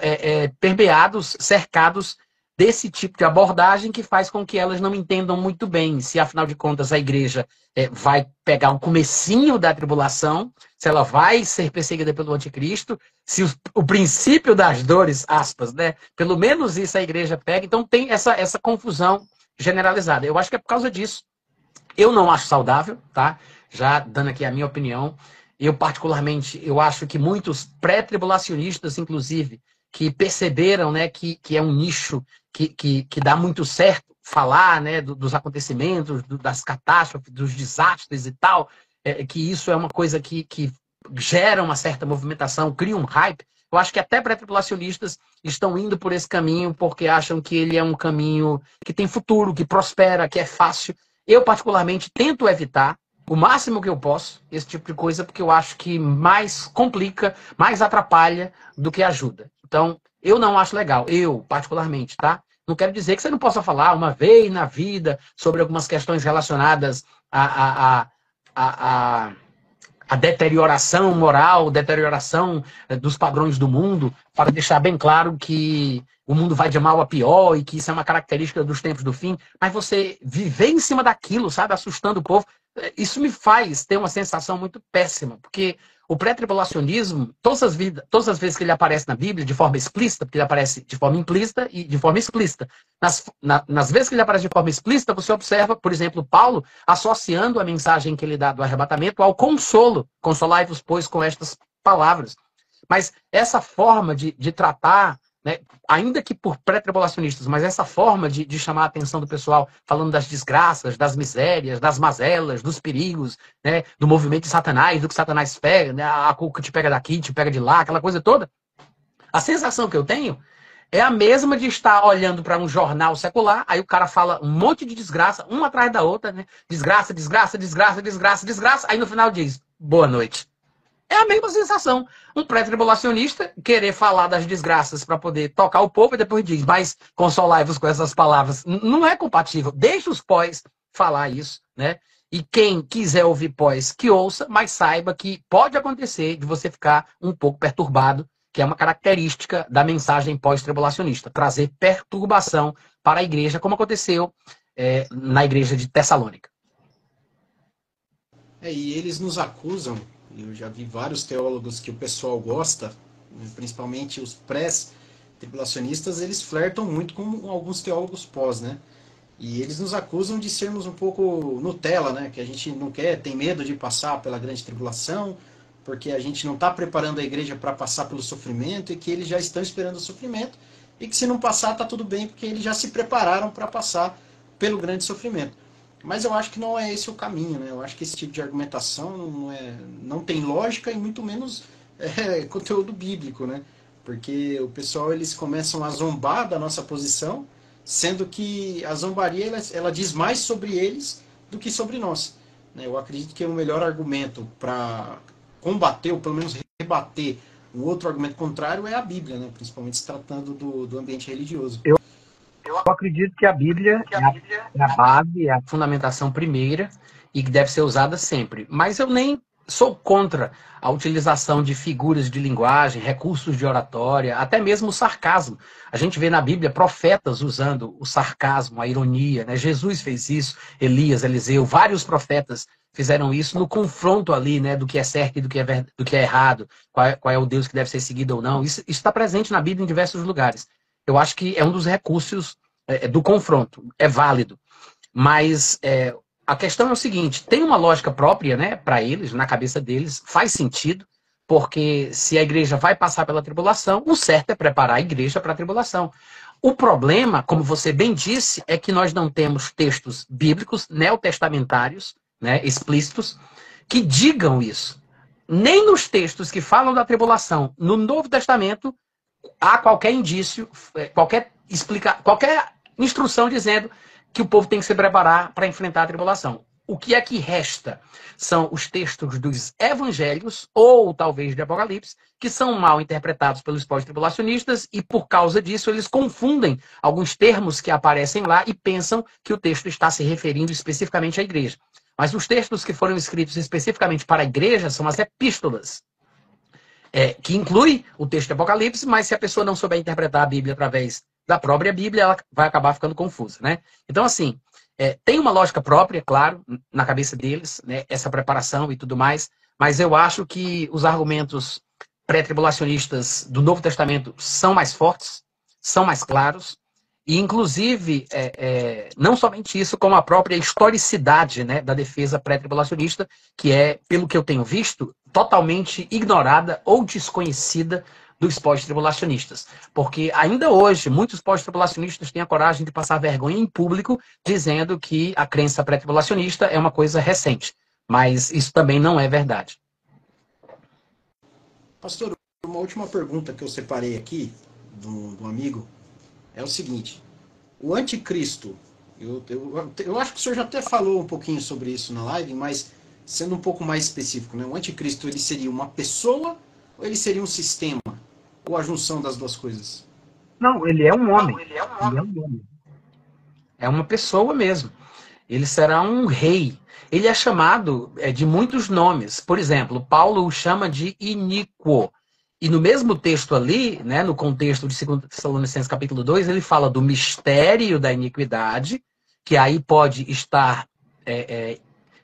permeados, cercados desse tipo de abordagem que faz com que elas não entendam muito bem se, afinal de contas, a igreja vai pegar o comecinho da tribulação, se ela vai ser perseguida pelo anticristo, se o princípio das dores, aspas, né? Pelo menos isso a igreja pega. Então tem essa confusão generalizada. Eu acho que é por causa disso Eu não acho saudável, tá? Já dando aqui a minha opinião. Eu, particularmente, eu acho que muitos pré-tribulacionistas, inclusive, que perceberam, né, que é um nicho que dá muito certo falar, né, dos acontecimentos, das catástrofes, dos desastres e tal, que isso é uma coisa que gera uma certa movimentação, cria um hype. Eu acho que até pré-tribulacionistas estão indo por esse caminho porque acham que ele é um caminho que tem futuro, que prospera, que é fácil. Eu, particularmente, tento evitar o máximo que eu posso esse tipo de coisa, porque eu acho que mais complica, mais atrapalha do que ajuda. Então, eu não acho legal. Eu, particularmente, tá? Não quero dizer que você não possa falar uma vez na vida sobre algumas questões relacionadas a a deterioração moral, deterioração dos padrões do mundo, para deixar bem claro que o mundo vai de mal a pior e que isso é uma característica dos tempos do fim, mas você viver em cima daquilo, sabe, assustando o povo, isso me faz ter uma sensação muito péssima, porque o pré-tribulacionismo, todas as vezes que ele aparece na Bíblia de forma explícita, porque ele aparece de forma implícita e de forma explícita. Nas vezes que ele aparece de forma explícita, você observa, por exemplo, Paulo associando a mensagem que ele dá do arrebatamento ao consolo. Consolai-vos, pois, com estas palavras. Mas essa forma de tratar, né, ainda que por pré-tribulacionistas, mas essa forma de chamar a atenção do pessoal, falando das desgraças, das misérias, das mazelas, dos perigos, né, do movimento de Satanás, do que Satanás pega, né, a culpa te pega daqui, te pega de lá, aquela coisa toda. A sensação que eu tenho é a mesma de estar olhando para um jornal secular, aí o cara fala um monte de desgraça, uma atrás da outra, né? Desgraça, desgraça, desgraça, desgraça, desgraça, aí no final diz, boa noite. É a mesma sensação. Um pré-tribulacionista querer falar das desgraças para poder tocar o povo e depois diz, mas consolai-vos com essas palavras. Não é compatível. Deixa os pós falar isso, né? E quem quiser ouvir pós, que ouça, mas saiba que pode acontecer de você ficar um pouco perturbado, que é uma característica da mensagem pós-tribulacionista. Trazer perturbação para a igreja, como aconteceu na igreja de Tessalônica. E eles nos acusam, eu já vi vários teólogos que o pessoal gosta, principalmente os pré-tribulacionistas, eles flertam muito com alguns teólogos pós, né? E eles nos acusam de sermos um pouco Nutella, né? Que a gente não quer, tem medo de passar pela grande tribulação, porque a gente não está preparando a igreja para passar pelo sofrimento e que eles já estão esperando o sofrimento e que se não passar está tudo bem porque eles já se prepararam para passar pelo grande sofrimento. Mas eu acho que não é esse o caminho, né? Eu acho que esse tipo de argumentação não tem lógica e muito menos conteúdo bíblico, né? Porque o pessoal, eles começam a zombar da nossa posição, sendo que a zombaria ela diz mais sobre eles do que sobre nós, né? Eu acredito que o melhor argumento para combater, ou pelo menos rebater um outro argumento contrário é a Bíblia, né? Principalmente se tratando do ambiente religioso. Eu acredito que a Bíblia é a base, é a fundamentação primeira e que deve ser usada sempre. Mas eu nem sou contra a utilização de figuras de linguagem, recursos de oratória, até mesmo o sarcasmo. A gente vê na Bíblia profetas usando o sarcasmo, a ironia, né? Jesus fez isso, Elias, Eliseu, vários profetas fizeram isso no confronto ali, né, do que é certo e do que é errado, qual é o Deus que deve ser seguido ou não. Isso está presente na Bíblia em diversos lugares. Eu acho que é um dos recursos do confronto, é válido. Mas a questão é o seguinte, tem uma lógica própria, né, para eles, na cabeça deles, faz sentido, porque se a igreja vai passar pela tribulação, o certo é preparar a igreja para a tribulação. O problema, como você bem disse, é que nós não temos textos bíblicos, neotestamentários, né, explícitos, que digam isso. Nem nos textos que falam da tribulação, no Novo Testamento, há qualquer indício, qualquer instrução dizendo que o povo tem que se preparar para enfrentar a tribulação. O que é que resta? São os textos dos evangelhos, ou talvez de Apocalipse, que são mal interpretados pelos pós-tribulacionistas e, por causa disso, eles confundem alguns termos que aparecem lá e pensam que o texto está se referindo especificamente à igreja. Mas os textos que foram escritos especificamente para a igreja são as epístolas, que inclui o texto de Apocalipse, mas se a pessoa não souber interpretar a Bíblia através da própria Bíblia, ela vai acabar ficando confusa, né? Então, assim, tem uma lógica própria, claro, na cabeça deles, né, essa preparação e tudo mais, mas eu acho que os argumentos pré-tribulacionistas do Novo Testamento são mais fortes, são mais claros, E, inclusive, não somente isso, como a própria historicidade, né, da defesa pré-tribulacionista, que é, pelo que eu tenho visto, totalmente ignorada ou desconhecida dos pós-tribulacionistas. Porque ainda hoje, muitos pós-tribulacionistas têm a coragem de passar vergonha em público, dizendo que a crença pré-tribulacionista é uma coisa recente. Mas isso também não é verdade. Pastor, uma última pergunta que eu separei aqui do amigo é o seguinte: o anticristo, eu acho que o senhor já até falou um pouquinho sobre isso na live, mas sendo um pouco mais específico, né? O anticristo, ele seria uma pessoa ou ele seria um sistema? Ou a junção das duas coisas? Não, ele é um homem. Ele é um homem. É uma pessoa mesmo. Ele será um rei. Ele é chamado de muitos nomes. Por exemplo, Paulo o chama de iníquo. E no mesmo texto ali, né, no contexto de 2 Tessalonicenses capítulo 2, ele fala do mistério da iniquidade, que aí pode estar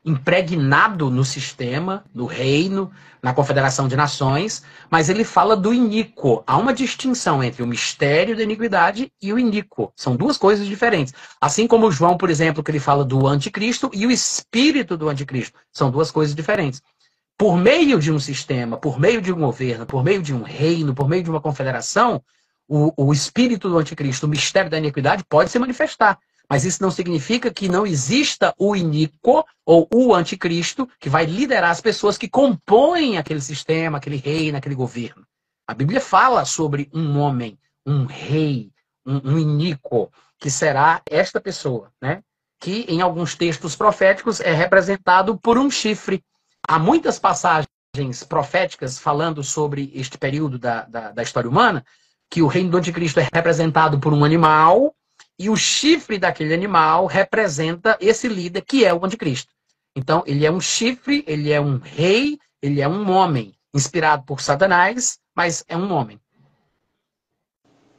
impregnado no sistema, no reino, na confederação de nações, mas ele fala do iníquo. Há uma distinção entre o mistério da iniquidade e o iníquo. São duas coisas diferentes. Assim como João, por exemplo, que ele fala do anticristo e o espírito do anticristo. São duas coisas diferentes. Por meio de um sistema, por meio de um governo, por meio de um reino, por meio de uma confederação, o espírito do anticristo, o mistério da iniquidade pode se manifestar. Mas isso não significa que não exista o iníquo ou o anticristo que vai liderar as pessoas que compõem aquele sistema, aquele reino, aquele governo. A Bíblia fala sobre um homem, um rei, um iníquo, que será esta pessoa, né? Que em alguns textos proféticos é representado por um chifre. Há muitas passagens proféticas falando sobre este período da história humana, que o reino do anticristo é representado por um animal, e o chifre daquele animal representa esse líder que é o anticristo. Então, ele é um chifre, ele é um rei, ele é um homem, inspirado por Satanás, mas é um homem.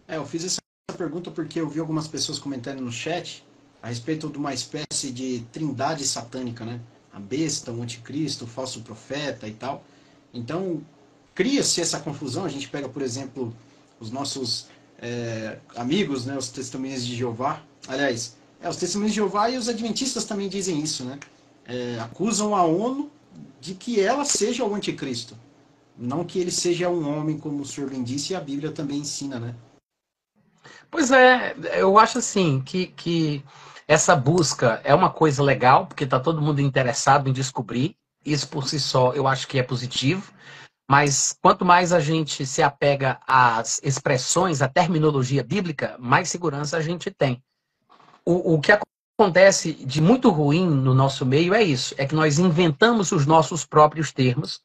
Eu fiz essa pergunta porque eu vi algumas pessoas comentando no chat a respeito de uma espécie de trindade satânica, né? A besta, o anticristo, o falso profeta e tal. Então, cria-se essa confusão. A gente pega, por exemplo, os nossos amigos, né, os testemunhas de Jeová. Aliás, os testemunhas de Jeová e os adventistas também dizem isso, né? Acusam a ONU de que ela seja o anticristo. Não que ele seja um homem, como o senhor bem disse, e a Bíblia também ensina, né? Pois é, eu acho assim que essa busca é uma coisa legal, porque está todo mundo interessado em descobrir. Isso por si só eu acho que é positivo. Mas quanto mais a gente se apega às expressões, à terminologia bíblica, mais segurança a gente tem. O que acontece de muito ruim no nosso meio é isso, é que nós inventamos os nossos próprios termos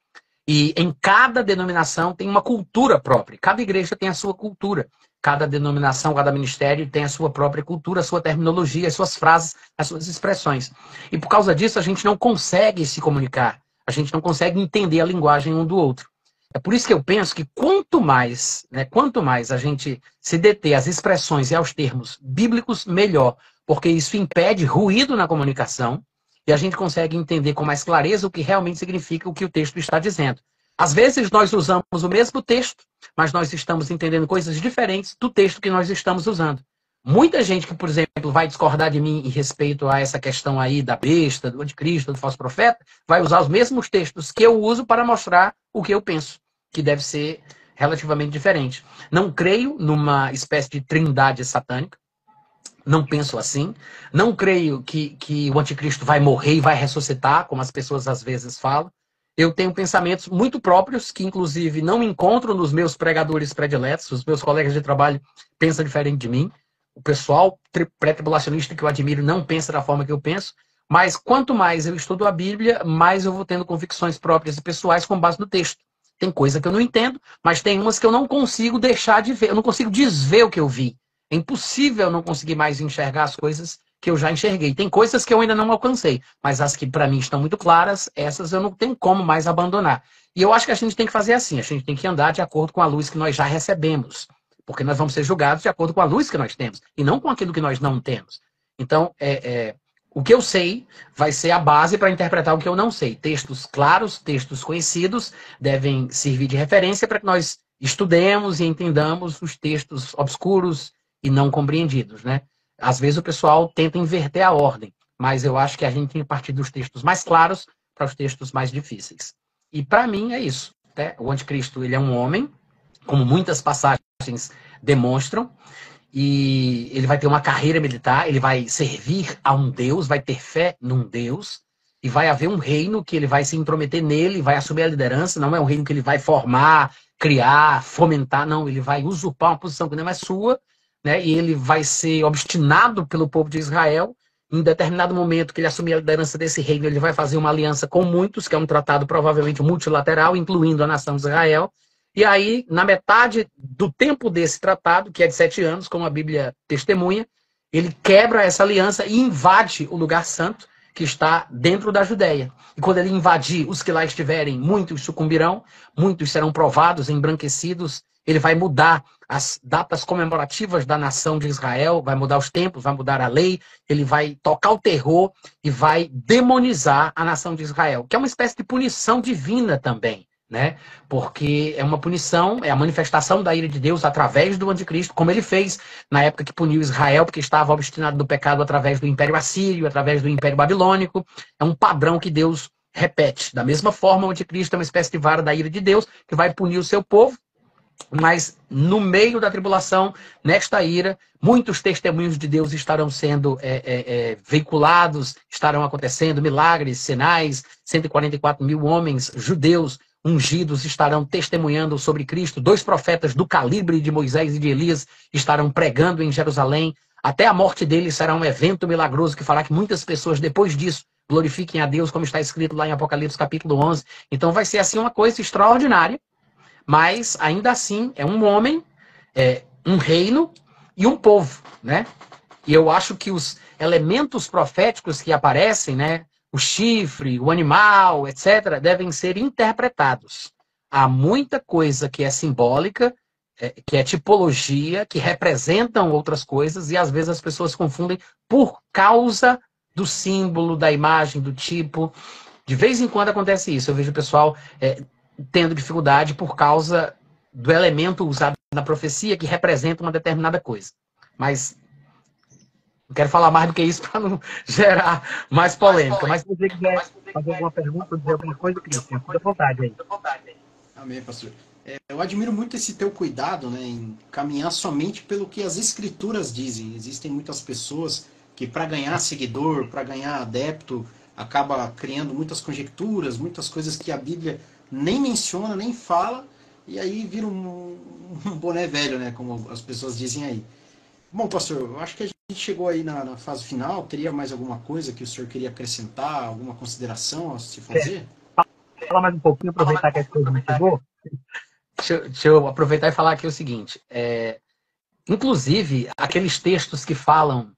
e em cada denominação tem uma cultura própria. Cada igreja tem a sua cultura. Cada denominação, cada ministério tem a sua própria cultura, a sua terminologia, as suas frases, as suas expressões. E por causa disso a gente não consegue se comunicar. A gente não consegue entender a linguagem um do outro. É por isso que eu penso que quanto mais a gente se deter às expressões e aos termos bíblicos, melhor. Porque isso impede ruído na comunicação e a gente consegue entender com mais clareza o que realmente significa o que o texto está dizendo. Às vezes nós usamos o mesmo texto, mas nós estamos entendendo coisas diferentes do texto que nós estamos usando. Muita gente que, por exemplo, vai discordar de mim em respeito a essa questão aí da besta, do anticristo, do falso profeta, vai usar os mesmos textos que eu uso para mostrar o que eu penso, que deve ser relativamente diferente. Não creio numa espécie de trindade satânica, não penso assim. Não creio que o anticristo vai morrer e vai ressuscitar, como as pessoas às vezes falam. Eu tenho pensamentos muito próprios, que inclusive não encontro nos meus pregadores prediletos. Os meus colegas de trabalho pensam diferente de mim. O pessoal pré-tribulacionista que eu admiro não pensa da forma que eu penso. Mas quanto mais eu estudo a Bíblia, mais eu vou tendo convicções próprias e pessoais com base no texto. Tem coisa que eu não entendo, mas tem umas que eu não consigo deixar de ver. Eu não consigo desver o que eu vi. É impossível não conseguir mais enxergar as coisas que eu já enxerguei. Tem coisas que eu ainda não alcancei, mas as que para mim estão muito claras, essas eu não tenho como mais abandonar. E eu acho que a gente tem que fazer assim, a gente tem que andar de acordo com a luz que nós já recebemos, porque nós vamos ser julgados de acordo com a luz que nós temos, e não com aquilo que nós não temos. Então, o que eu sei vai ser a base para interpretar o que eu não sei. Textos claros, textos conhecidos, devem servir de referência para que nós estudemos e entendamos os textos obscuros, e não compreendidos, né? Às vezes o pessoal tenta inverter a ordem, mas eu acho que a gente tem que partir dos textos mais claros para os textos mais difíceis. E para mim é isso, né? O anticristo, ele é um homem, como muitas passagens demonstram, e ele vai ter uma carreira militar, ele vai servir a um Deus, vai ter fé num Deus, e vai haver um reino que ele vai se intrometer nele, vai assumir a liderança, não é um reino que ele vai formar, criar, fomentar, não, ele vai usurpar uma posição que não é sua, né? E ele vai ser obstinado pelo povo de Israel. Em determinado momento que ele assumir a liderança desse reino, ele vai fazer uma aliança com muitos, que é um tratado provavelmente multilateral, incluindo a nação de Israel. E aí, na metade do tempo desse tratado, que é de 7 anos, como a Bíblia testemunha, ele quebra essa aliança e invade o lugar santo, que está dentro da Judéia. E quando ele invadir, os que lá estiverem, muitos sucumbirão, muitos serão provados, embranquecidos. Ele vai mudar as datas comemorativas da nação de Israel, vai mudar os tempos, vai mudar a lei, ele vai tocar o terror e vai demonizar a nação de Israel, que é uma espécie de punição divina também, né? Porque é uma punição, é a manifestação da ira de Deus através do anticristo, como ele fez na época que puniu Israel, porque estava obstinado no pecado através do Império Assírio, através do Império Babilônico. É um padrão que Deus repete. Da mesma forma, o anticristo é uma espécie de vara da ira de Deus, que vai punir o seu povo, mas no meio da tribulação, nesta ira, muitos testemunhos de Deus estarão sendo veiculados, estarão acontecendo milagres, sinais, 144 mil homens judeus ungidos estarão testemunhando sobre Cristo, 2 profetas do calibre de Moisés e de Elias estarão pregando em Jerusalém, até a morte deles será um evento milagroso que fará que muitas pessoas depois disso glorifiquem a Deus, como está escrito lá em Apocalipse capítulo 11. Então vai ser assim uma coisa extraordinária, mas ainda assim é um homem, um reino e um povo, né? E eu acho que os elementos proféticos que aparecem, né, o chifre, o animal, etc., devem ser interpretados. Há muita coisa que é simbólica, que é tipologia, que representam outras coisas, e às vezes as pessoas confundem por causa do símbolo, da imagem, do tipo. De vez em quando acontece isso. Eu vejo o pessoal tendo dificuldade por causa do elemento usado na profecia que representa uma determinada coisa. Mas não quero falar mais do que isso para não gerar mais polêmica. Mas se você quiser fazer alguma pergunta, dizer alguma coisa, Cristian, fica à vontade aí. Amém, pastor. Eu admiro muito esse teu cuidado, né, em caminhar somente pelo que as escrituras dizem. Existem muitas pessoas que, para ganhar seguidor, para ganhar adepto, acaba criando muitas conjecturas, muitas coisas que a Bíblia nem menciona, nem fala, e aí vira um boné velho, né, como as pessoas dizem aí. Bom, pastor, eu acho que a gente chegou aí na fase final. Teria mais alguma coisa que o senhor queria acrescentar, alguma consideração a se fazer? Fala mais um pouquinho, aproveitar que a coisa não chegou. Deixa eu aproveitar e falar aqui o seguinte. Inclusive, aqueles textos que falam,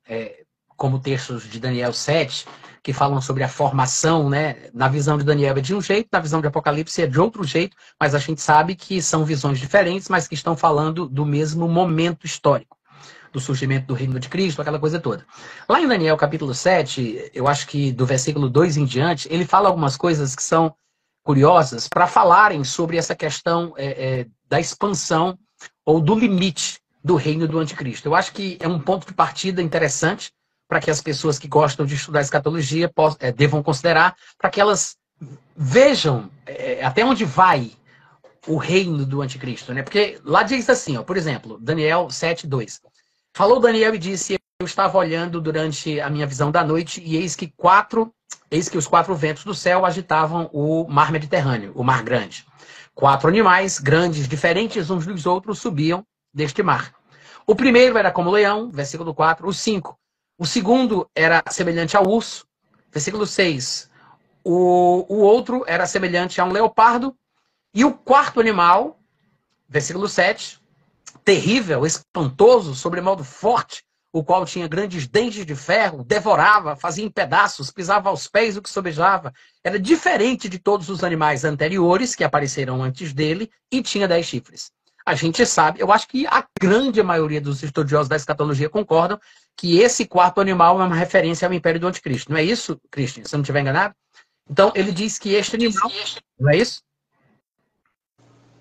como textos de Daniel 7, que falam sobre a formação, né? Na visão de Daniel é de um jeito, na visão de Apocalipse é de outro jeito, mas a gente sabe que são visões diferentes, mas que estão falando do mesmo momento histórico, do surgimento do reino de Cristo, aquela coisa toda. Lá em Daniel capítulo 7, eu acho que do versículo 2 em diante, ele fala algumas coisas que são curiosas para falarem sobre essa questão da expansão ou do limite do reino do anticristo. Eu acho que é um ponto de partida interessante para que as pessoas que gostam de estudar escatologia devam considerar, para que elas vejam até onde vai o reino do anticristo, né? Porque lá diz assim, ó, por exemplo, Daniel 7:2. Falou Daniel e disse: eu estava olhando durante a minha visão da noite e eis que os 4 ventos do céu agitavam o mar Mediterrâneo, o mar grande. 4 animais grandes, diferentes uns dos outros, subiam deste mar. O primeiro era como leão, versículo 4, os 5. O segundo era semelhante ao urso, versículo 6. O outro era semelhante a um leopardo. E o quarto animal, versículo 7, terrível, espantoso, sobremodo forte, o qual tinha grandes dentes de ferro, devorava, fazia em pedaços, pisava aos pés o que sobejava. Era diferente de todos os animais anteriores que apareceram antes dele e tinha 10 chifres. A gente sabe, eu acho que a grande maioria dos estudiosos da escatologia concordam que esse quarto animal é uma referência ao império do anticristo. Não é isso, Christian? Se eu não estiver enganado? Então, ele diz que este animal... Não é isso?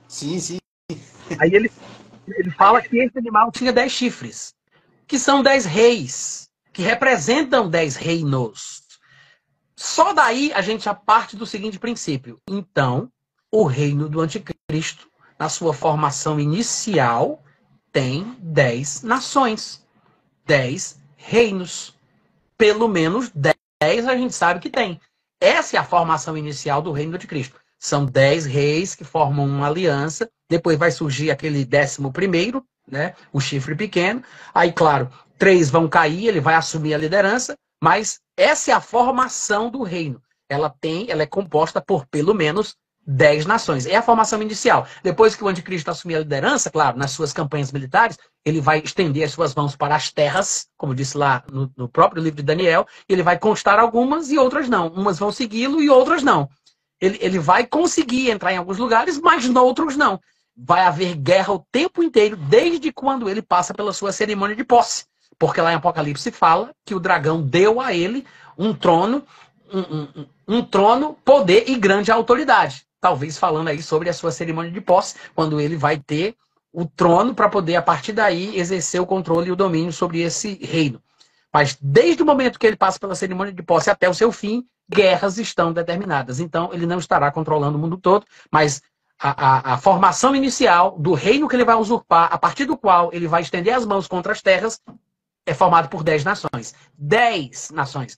Sim, sim. Aí ele fala que esse animal tinha 10 chifres. que são 10 reis, que representam 10 reinos. Só daí a gente já parte do seguinte princípio. Então, o reino do anticristo, na sua formação inicial, tem 10 nações, 10 reinos. Pelo menos 10 a gente sabe que tem. Essa é a formação inicial do reino do anticristo. São 10 reis que formam uma aliança, depois vai surgir aquele 11º, né, o chifre pequeno. Aí, claro, 3 vão cair, ele vai assumir a liderança, mas essa é a formação do reino. Ela é composta por pelo menos 10 nações. É a formação inicial. Depois que o anticristo assumir a liderança, claro, nas suas campanhas militares, ele vai estender as suas mãos para as terras, como disse lá no próprio livro de Daniel, ele vai conquistar algumas e outras não. Umas vão segui-lo e outras não. Ele vai conseguir entrar em alguns lugares, mas em outros não. Vai haver guerra o tempo inteiro, desde quando ele passa pela sua cerimônia de posse. Porque lá em Apocalipse fala que o dragão deu a ele um trono, um trono, poder e grande autoridade. Talvez falando aí sobre a sua cerimônia de posse, quando ele vai ter o trono para poder, a partir daí, exercer o controle e o domínio sobre esse reino. Mas desde o momento que ele passa pela cerimônia de posse até o seu fim, guerras estão determinadas. Então, ele não estará controlando o mundo todo, mas a formação inicial do reino que ele vai usurpar, a partir do qual ele vai estender as mãos contra as terras, é formado por 10 nações. 10 nações.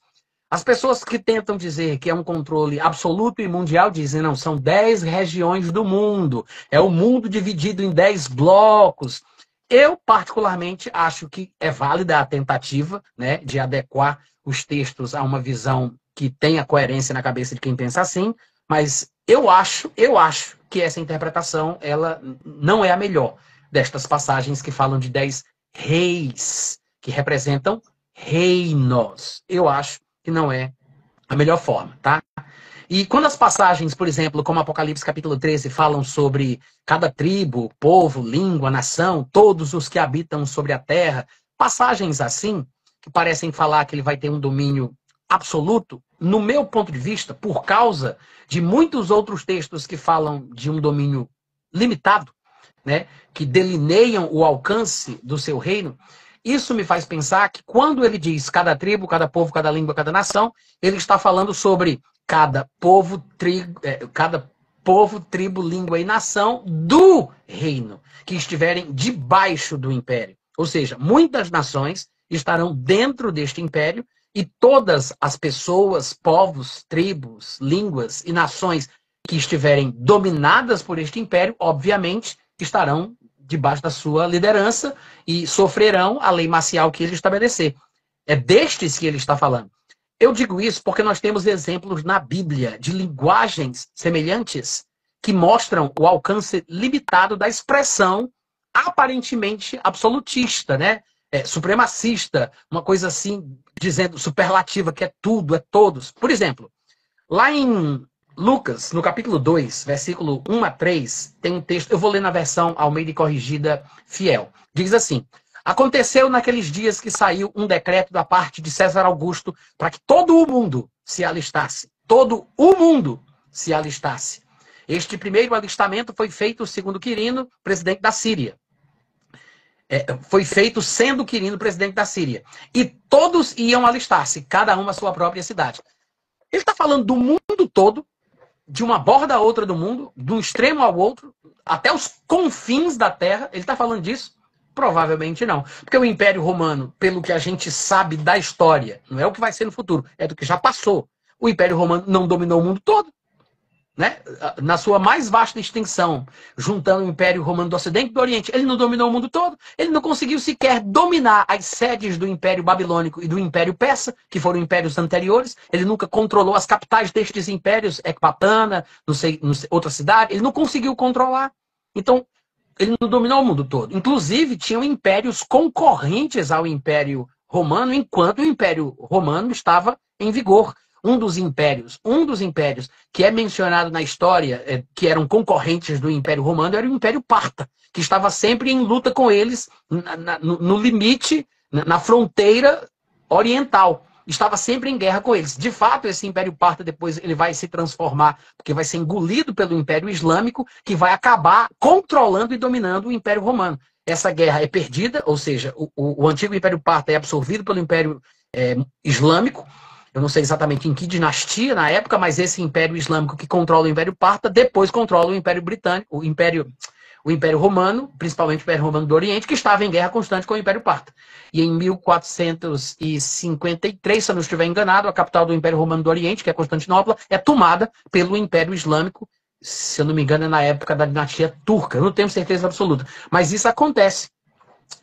As pessoas que tentam dizer que é um controle absoluto e mundial dizem, não, são 10 regiões do mundo. É o mundo dividido em 10 blocos. Eu, particularmente, acho que é válida a tentativa, né, de adequar os textos a uma visão que tenha coerência na cabeça de quem pensa assim, mas eu acho que essa interpretação ela não é a melhor destas passagens que falam de 10 reis, que representam reinos. Eu acho que não é a melhor forma, tá? E quando as passagens, por exemplo, como Apocalipse capítulo 13, falam sobre cada tribo, povo, língua, nação, todos os que habitam sobre a terra, passagens assim, que parecem falar que ele vai ter um domínio absoluto, no meu ponto de vista, por causa de muitos outros textos que falam de um domínio limitado, né, que delineiam o alcance do seu reino, isso me faz pensar que quando ele diz cada tribo, cada povo, cada língua, cada nação, ele está falando sobre cada povo, tribo, língua e nação do reino, que estiverem debaixo do império. Ou seja, muitas nações estarão dentro deste império e todas as pessoas, povos, tribos, línguas e nações que estiverem dominadas por este império, obviamente, estarão debaixo da sua liderança e sofrerão a lei marcial que ele estabelecer. É destes que ele está falando. Eu digo isso porque nós temos exemplos na Bíblia de linguagens semelhantes que mostram o alcance limitado da expressão aparentemente absolutista, né? Supremacista, uma coisa assim, dizendo superlativa, que é tudo, é todos. Por exemplo, lá em Lucas, no capítulo 2, versículo 1 a 3, tem um texto, eu vou ler na versão Almeida e Corrigida Fiel. Diz assim: aconteceu naqueles dias que saiu um decreto da parte de César Augusto para que todo o mundo se alistasse. Todo o mundo se alistasse. Este primeiro alistamento foi feito segundo Quirino, presidente da Síria. Foi feito sendo Quirino presidente da Síria. E todos iam alistar-se, cada um à sua própria cidade. Ele está falando do mundo todo, de uma borda a outra do mundo, de um extremo ao outro, até os confins da terra. Ele está falando disso? Provavelmente não. Porque o Império Romano, pelo que a gente sabe da história, não é o que vai ser no futuro, é do que já passou. O Império Romano não dominou o mundo todo, né? Na sua mais vasta extensão, juntando o Império Romano do Ocidente e do Oriente, ele não dominou o mundo todo, ele não conseguiu sequer dominar as sedes do Império Babilônico e do Império Persa, que foram impérios anteriores, ele nunca controlou as capitais destes impérios, Ecbatana, não sei, outra cidade, ele não conseguiu controlar. Então, ele não dominou o mundo todo. Inclusive, tinham impérios concorrentes ao Império Romano, enquanto o Império Romano estava em vigor. Um dos impérios que é mencionado na história, que eram concorrentes do Império Romano, era o Império Parta, que estava sempre em luta com eles no limite, na fronteira oriental. Estava sempre em guerra com eles. De fato, esse Império Parta depois ele vai se transformar, porque vai ser engolido pelo Império Islâmico, que vai acabar controlando e dominando o Império Romano. essa guerra é perdida, ou seja, o antigo Império Parta é absorvido pelo Império Islâmico. Eu não sei exatamente em que dinastia na época, mas esse Império Islâmico que controla o Império Parta, depois controla o Império Britânico, o Império Romano, principalmente o Império Romano do Oriente, que estava em guerra constante com o Império Parta. E em 1453, se eu não estiver enganado, a capital do Império Romano do Oriente, que é Constantinopla, é tomada pelo Império Islâmico, se eu não me engano, é na época da dinastia turca. Eu não tenho certeza absoluta. Mas isso acontece.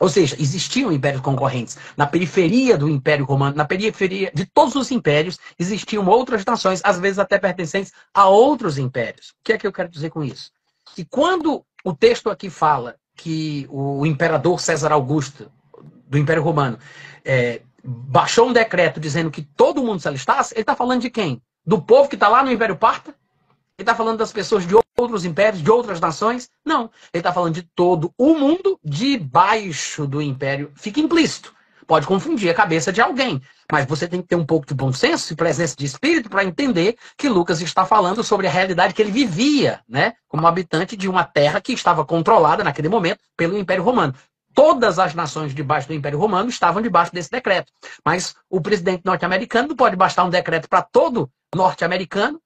Ou seja, existiam impérios concorrentes. Na periferia do Império Romano, na periferia de todos os impérios, existiam outras nações, às vezes até pertencentes a outros impérios. O que é que eu quero dizer com isso? Que quando o texto aqui fala que o imperador César Augusto, do Império Romano, baixou um decreto dizendo que todo mundo se alistasse, ele está falando de quem? Do povo que está lá no Império Parta? Ele está falando das pessoas de outros impérios, de outras nações? Não. Ele está falando de todo o mundo debaixo do império. Fica implícito. Pode confundir a cabeça de alguém. Mas você tem que ter um pouco de bom senso e presença de espírito para entender que Lucas está falando sobre a realidade que ele vivia, né, como habitante de uma terra que estava controlada naquele momento pelo Império Romano. Todas as nações debaixo do Império Romano estavam debaixo desse decreto. Mas o presidente norte-americano não pode baixar um decreto para todo norte-americano,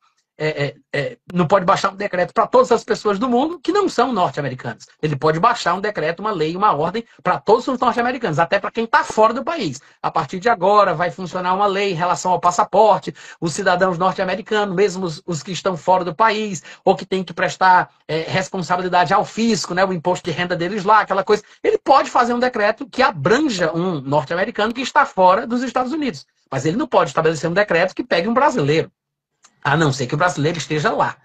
não pode baixar um decreto para todas as pessoas do mundo que não são norte-americanos. Ele pode baixar um decreto, uma lei, uma ordem para todos os norte-americanos, até para quem está fora do país. A partir de agora vai funcionar uma lei em relação ao passaporte, os cidadãos norte-americanos, mesmo os que estão fora do país, ou que têm que prestar responsabilidade ao fisco, né, o imposto de renda deles lá, aquela coisa. Ele pode fazer um decreto que abranja um norte-americano que está fora dos Estados Unidos. Mas ele não pode estabelecer um decreto que pegue um brasileiro, a não ser que o brasileiro esteja lá.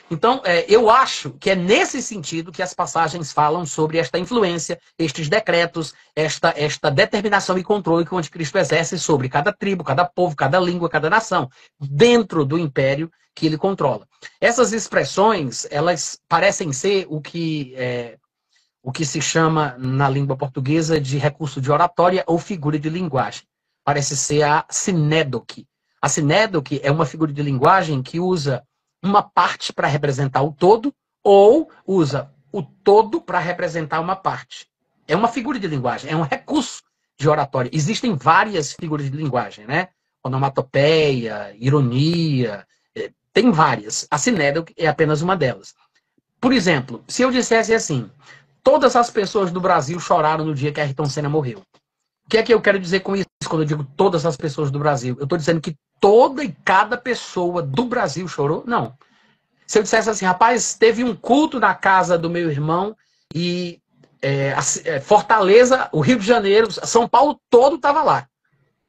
Então, eu acho que é nesse sentido que as passagens falam sobre esta influência, estes decretos, esta determinação e controle que o anticristo exerce sobre cada tribo, cada povo, cada língua, cada nação, dentro do império que ele controla. Essas expressões, elas parecem ser o que se chama na língua portuguesa de recurso de oratória ou figura de linguagem. Parece ser a sinédoque. A sinédoque é uma figura de linguagem que usa uma parte para representar o todo ou usa o todo para representar uma parte. É uma figura de linguagem, é um recurso de oratória. Existem várias figuras de linguagem, né? Onomatopeia, ironia, tem várias. A sinédoque é apenas uma delas. Por exemplo, se eu dissesse assim, todas as pessoas do Brasil choraram no dia que Ayrton Senna morreu. O que é que eu quero dizer com isso quando eu digo todas as pessoas do Brasil? Eu estou dizendo que toda e cada pessoa do Brasil chorou? Não. Se eu dissesse assim, rapaz, teve um culto na casa do meu irmão e Fortaleza, o Rio de Janeiro, São Paulo todo estava lá.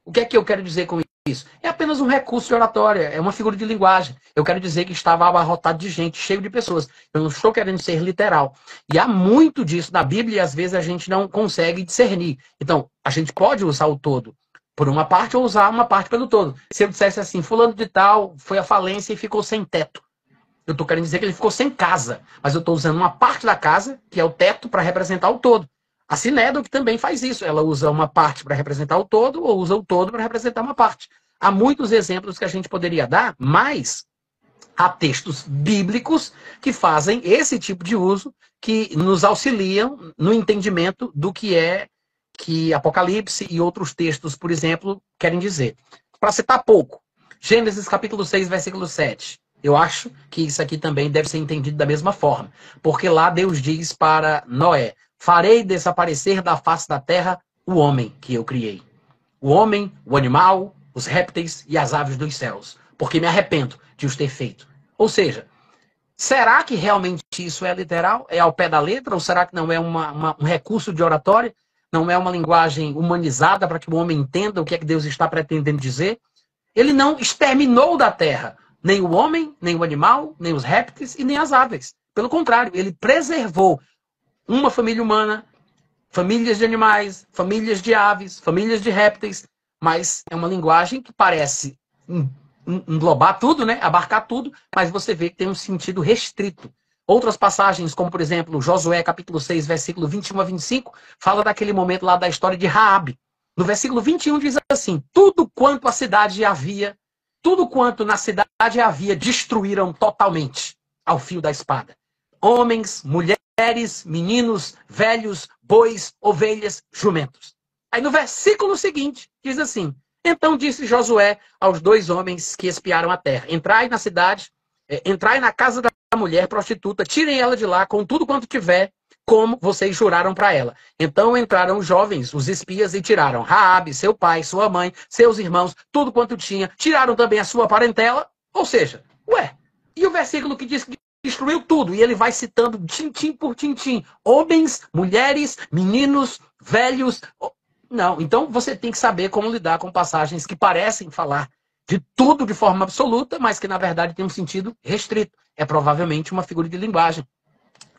O que é que eu quero dizer com isso? É apenas um recurso de oratória, é uma figura de linguagem. Eu quero dizer que estava abarrotado de gente, cheio de pessoas. Eu não estou querendo ser literal. E há muito disso na Bíblia e às vezes a gente não consegue discernir. Então, a gente pode usar o todo por uma parte ou usar uma parte pelo todo. Se eu dissesse assim, fulano de tal foi à falência e ficou sem teto. Eu estou querendo dizer que ele ficou sem casa, mas eu estou usando uma parte da casa, que é o teto, para representar o todo. A sinédoque também faz isso. Ela usa uma parte para representar o todo ou usa o todo para representar uma parte. Há muitos exemplos que a gente poderia dar, mas há textos bíblicos que fazem esse tipo de uso, que nos auxiliam no entendimento do que é que Apocalipse e outros textos, por exemplo, querem dizer. Para citar pouco, Gênesis capítulo 6, versículo 7. Eu acho que isso aqui também deve ser entendido da mesma forma. Porque lá Deus diz para Noé, farei desaparecer da face da terra o homem que eu criei. O homem, o animal, os répteis e as aves dos céus. Porque me arrependo de os ter feito. Ou seja, será que realmente isso é literal? É ao pé da letra? Ou será que não é um recurso de oratória? Não é uma linguagem humanizada para que o homem entenda o que é que Deus está pretendendo dizer? Ele não exterminou da terra nem o homem, nem o animal, nem os répteis e nem as aves. Pelo contrário, ele preservou uma família humana, famílias de animais, famílias de aves, famílias de répteis, mas é uma linguagem que parece englobar tudo, né? Abarcar tudo, mas você vê que tem um sentido restrito. Outras passagens, como por exemplo, Josué capítulo 6, versículo 21 a 25, fala daquele momento lá da história de Raabe. No versículo 21 diz assim, tudo quanto a cidade havia, tudo quanto na cidade havia, destruíram totalmente ao fio da espada. Homens, mulheres, mulheres, meninos, velhos, bois, ovelhas, jumentos. Aí no versículo seguinte, diz assim: então disse Josué aos 2 homens que espiaram a terra: entrai na cidade, entrai na casa da mulher prostituta, tirem ela de lá com tudo quanto tiver, como vocês juraram para ela. Então entraram os jovens, os espias, e tiraram Raabe, seu pai, sua mãe, seus irmãos, tudo quanto tinha. Tiraram também a sua parentela. Ou seja, e o versículo que diz que destruiu tudo? E ele vai citando tintim por tintim. Homens, mulheres, meninos, velhos. Não, então você tem que saber como lidar com passagens que parecem falar de tudo de forma absoluta, mas que na verdade tem um sentido restrito. É provavelmente uma figura de linguagem.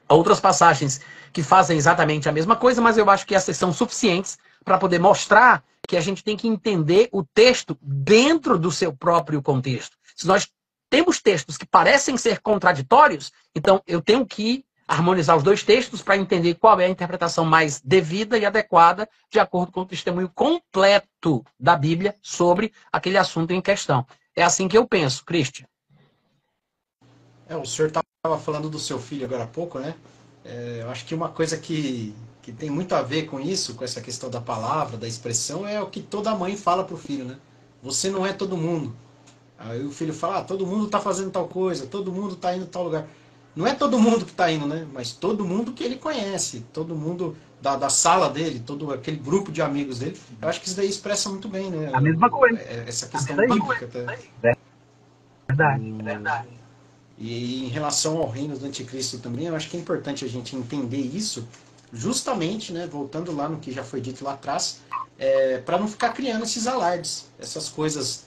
Há outras passagens que fazem exatamente a mesma coisa, mas eu acho que essas são suficientes para poder mostrar que a gente tem que entender o texto dentro do seu próprio contexto. Se nós temos textos que parecem ser contraditórios, então eu tenho que harmonizar os 2 textos para entender qual é a interpretação mais devida e adequada de acordo com o testemunho completo da Bíblia sobre aquele assunto em questão. É assim que eu penso, Christian. O senhor estava falando do seu filho agora há pouco, né? Eu acho que uma coisa que tem muito a ver com isso, com essa questão da palavra, da expressão, é o que toda mãe fala para o filho, né? Você não é todo mundo. Aí o filho fala: todo mundo está fazendo tal coisa, todo mundo está indo em tal lugar. Não é todo mundo que está indo, né? Mas todo mundo que ele conhece, todo mundo da sala dele, todo aquele grupo de amigos dele. Eu acho que isso daí expressa muito bem, né? A mesma coisa. Essa questão bíblica. Verdade. E em relação ao reino do anticristo também, eu acho que é importante a gente entender isso, justamente, né, voltando lá no que já foi dito lá atrás, para não ficar criando esses alardes, essas coisas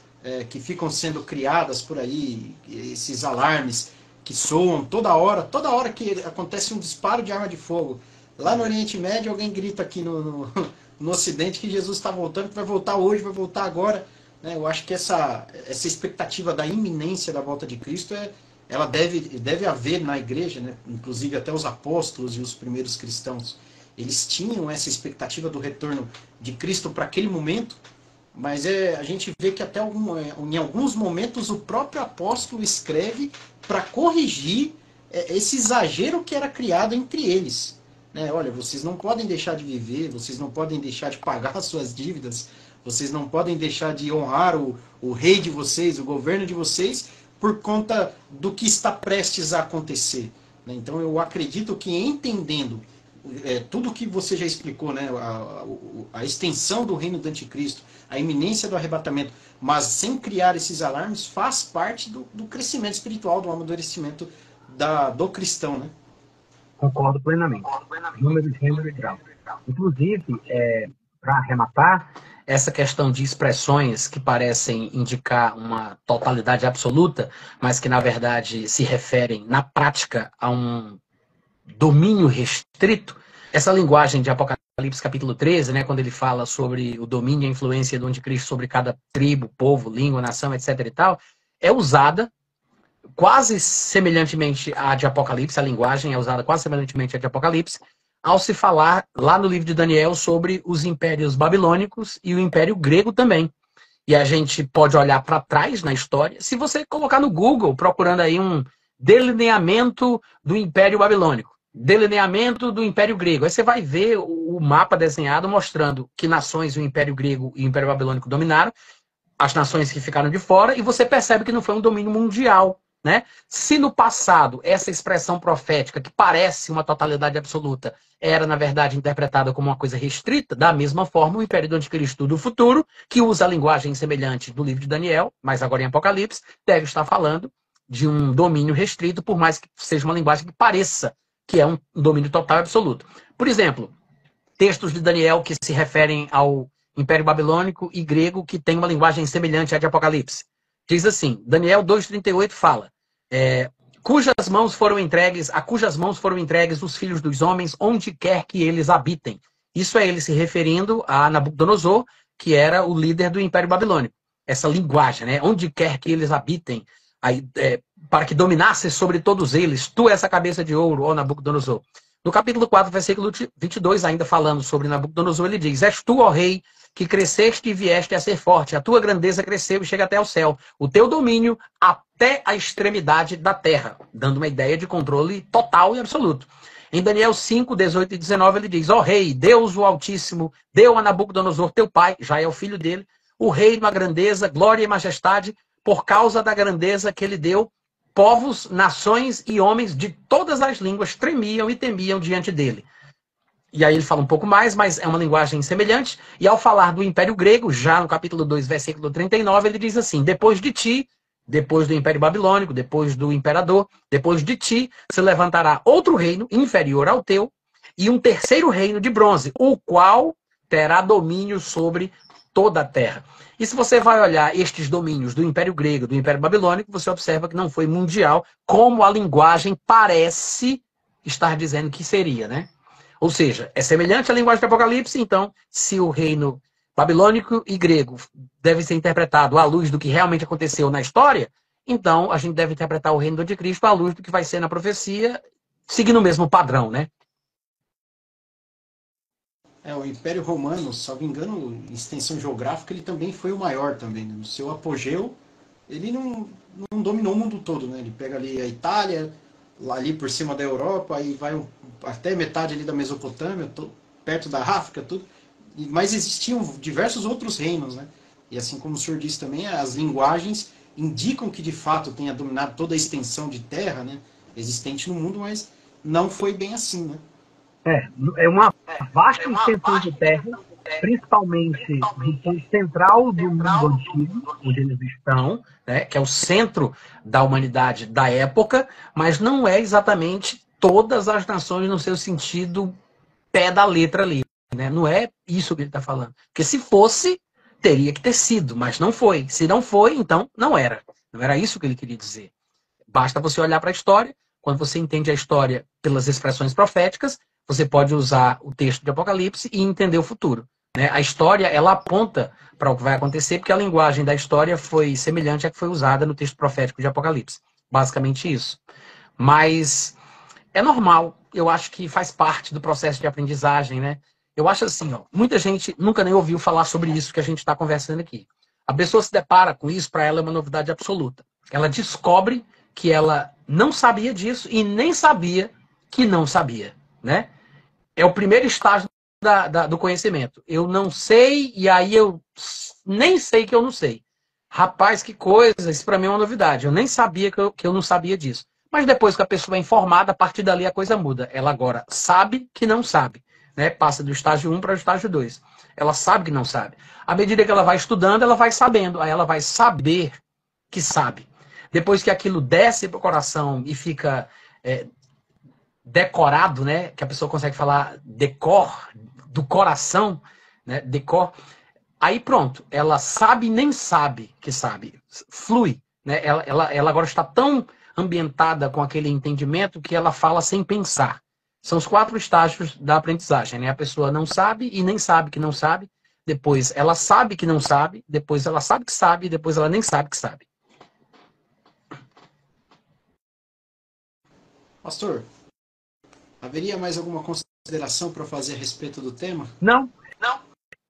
que ficam sendo criadas por aí, esses alarmes que soam toda hora que acontece um disparo de arma de fogo. Lá no Oriente Médio, alguém grita aqui no Ocidente que Jesus está voltando, que vai voltar hoje, vai voltar agora. Né? Eu acho que essa expectativa da iminência da volta de Cristo ela deve haver na igreja, né? Inclusive até os apóstolos e os primeiros cristãos, eles tinham essa expectativa do retorno de Cristo para aquele momento, mas a gente vê que até em alguns momentos o próprio apóstolo escreve para corrigir esse exagero que era criado entre eles. Né? Olha, vocês não podem deixar de viver, vocês não podem deixar de pagar as suas dívidas, vocês não podem deixar de honrar o rei de vocês, o governo de vocês, por conta do que está prestes a acontecer. Né? Então eu acredito que entendendo tudo que você já explicou, né? A extensão do reino do anticristo, a iminência do arrebatamento, mas sem criar esses alarmes, faz parte do crescimento espiritual, do amadurecimento do cristão. Né? Concordo plenamente. Número, gênero e grau. Inclusive, para arrematar, essa questão de expressões que parecem indicar uma totalidade absoluta, mas que na verdade se referem na prática a um domínio restrito, essa linguagem de Apocalipse capítulo 13, né, quando ele fala sobre o domínio e a influência do anticristo sobre cada tribo, povo, língua, nação, etc. e tal, é usada quase semelhantemente à de Apocalipse, a linguagem é usada quase semelhantemente à de Apocalipse, ao se falar lá no livro de Daniel sobre os impérios babilônicos e o império grego também. E a gente pode olhar para trás na história, se você colocar no Google, procurando aí um delineamento do império babilônico, delineamento do império grego, aí você vai ver o mapa desenhado mostrando que nações o império grego e o império babilônico dominaram, as nações que ficaram de fora, e você percebe que não foi um domínio mundial. Né? Se no passado essa expressão profética, que parece uma totalidade absoluta, era na verdade interpretada como uma coisa restrita, da mesma forma o Império do Anticristo do futuro, que usa a linguagem semelhante do livro de Daniel, mas agora em Apocalipse, deve estar falando de um domínio restrito, por mais que seja uma linguagem que pareça que é um domínio total e absoluto. Por exemplo, textos de Daniel que se referem ao Império Babilônico e grego que tem uma linguagem semelhante à de Apocalipse. Diz assim, Daniel 2,38 fala: a cujas mãos foram entregues os filhos dos homens, onde quer que eles habitem. Isso é ele se referindo a Nabucodonosor, que era o líder do Império Babilônico. Essa linguagem, né? Onde quer que eles habitem, para que dominasse sobre todos eles, tu essa cabeça de ouro, ó Nabucodonosor. No capítulo 4, versículo 22, ainda falando sobre Nabucodonosor, ele diz: és tu, ó rei, que cresceste e vieste a ser forte, a tua grandeza cresceu e chega até ao céu, o teu domínio até a extremidade da terra, dando uma ideia de controle total e absoluto. Em Daniel 5, 18 e 19, ele diz: ó rei, Deus o Altíssimo deu a Nabucodonosor, teu pai, já é o filho dele, o reino, a grandeza, glória e majestade, por causa da grandeza que ele deu, povos, nações e homens de todas as línguas tremiam e temiam diante dele. E aí ele fala um pouco mais, mas é uma linguagem semelhante. E ao falar do Império Grego, já no capítulo 2, versículo 39, ele diz assim: depois de ti, depois do Império Babilônico, depois do imperador, depois de ti, se levantará outro reino inferior ao teu, e um terceiro reino de bronze, o qual terá domínio sobre toda a terra. E se você vai olhar estes domínios do Império Grego, do Império Babilônico, você observa que não foi mundial, como a linguagem parece estar dizendo que seria, né? Ou seja, é semelhante à linguagem do Apocalipse, então, se o reino babilônico e grego deve ser interpretado à luz do que realmente aconteceu na história, então a gente deve interpretar o reino do anticristo à luz do que vai ser na profecia, seguindo o mesmo padrão, né? O Império Romano, salvo engano, em extensão geográfica, ele também foi o maior também. Né? No seu apogeu, ele não dominou o mundo todo, né? Ele pega ali a Itália, lá ali por cima da Europa, aí vai até metade ali da Mesopotâmia, perto da África, tudo. Mas existiam diversos outros reinos, né? E assim como o senhor disse também, as linguagens indicam que de fato tenha dominado toda a extensão de terra, né, existente no mundo, mas não foi bem assim, né? É uma vasta extensão de terra, principalmente do ponto central do mundo antigo, onde eles estão, né, que é o centro da humanidade da época, mas não é exatamente todas as nações no seu sentido pé da letra ali. Né? Não é isso que ele está falando. Porque se fosse, teria que ter sido, mas não foi. Se não foi, então não era. Não era isso que ele queria dizer. Basta você olhar para a história. Quando você entende a história pelas expressões proféticas, você pode usar o texto de Apocalipse e entender o futuro. Né? A história, ela aponta para o que vai acontecer, porque a linguagem da história foi semelhante à que foi usada no texto profético de Apocalipse. Basicamente isso. Mas é normal. Eu acho que faz parte do processo de aprendizagem, né? Eu acho assim, ó, muita gente nunca nem ouviu falar sobre isso que a gente está conversando aqui. A pessoa se depara com isso, para ela é uma novidade absoluta. Ela descobre que ela não sabia disso e nem sabia que não sabia, né? É o primeiro estágio do conhecimento. Eu não sei e aí eu nem sei que eu não sei. Rapaz, que coisa, isso para mim é uma novidade. Eu nem sabia que eu não sabia disso. Mas depois que a pessoa é informada, a partir dali a coisa muda. Ela agora sabe que não sabe. Né? Passa do estágio 1 para o estágio 2. Ela sabe que não sabe. À medida que ela vai estudando, ela vai sabendo. Aí ela vai saber que sabe. Depois que aquilo desce para o coração e fica decorado, né? Que a pessoa consegue falar decor, do coração, né? Decor. Aí pronto, ela sabe e nem sabe que sabe. Flui. Né? Ela agora está tão ambientada com aquele entendimento que ela fala sem pensar. São os 4 estágios da aprendizagem. Né? A pessoa não sabe e nem sabe que não sabe. Depois ela sabe que não sabe. Depois ela sabe que sabe. Depois ela nem sabe que sabe. Pastor, haveria mais alguma consideração para fazer a respeito do tema? Não.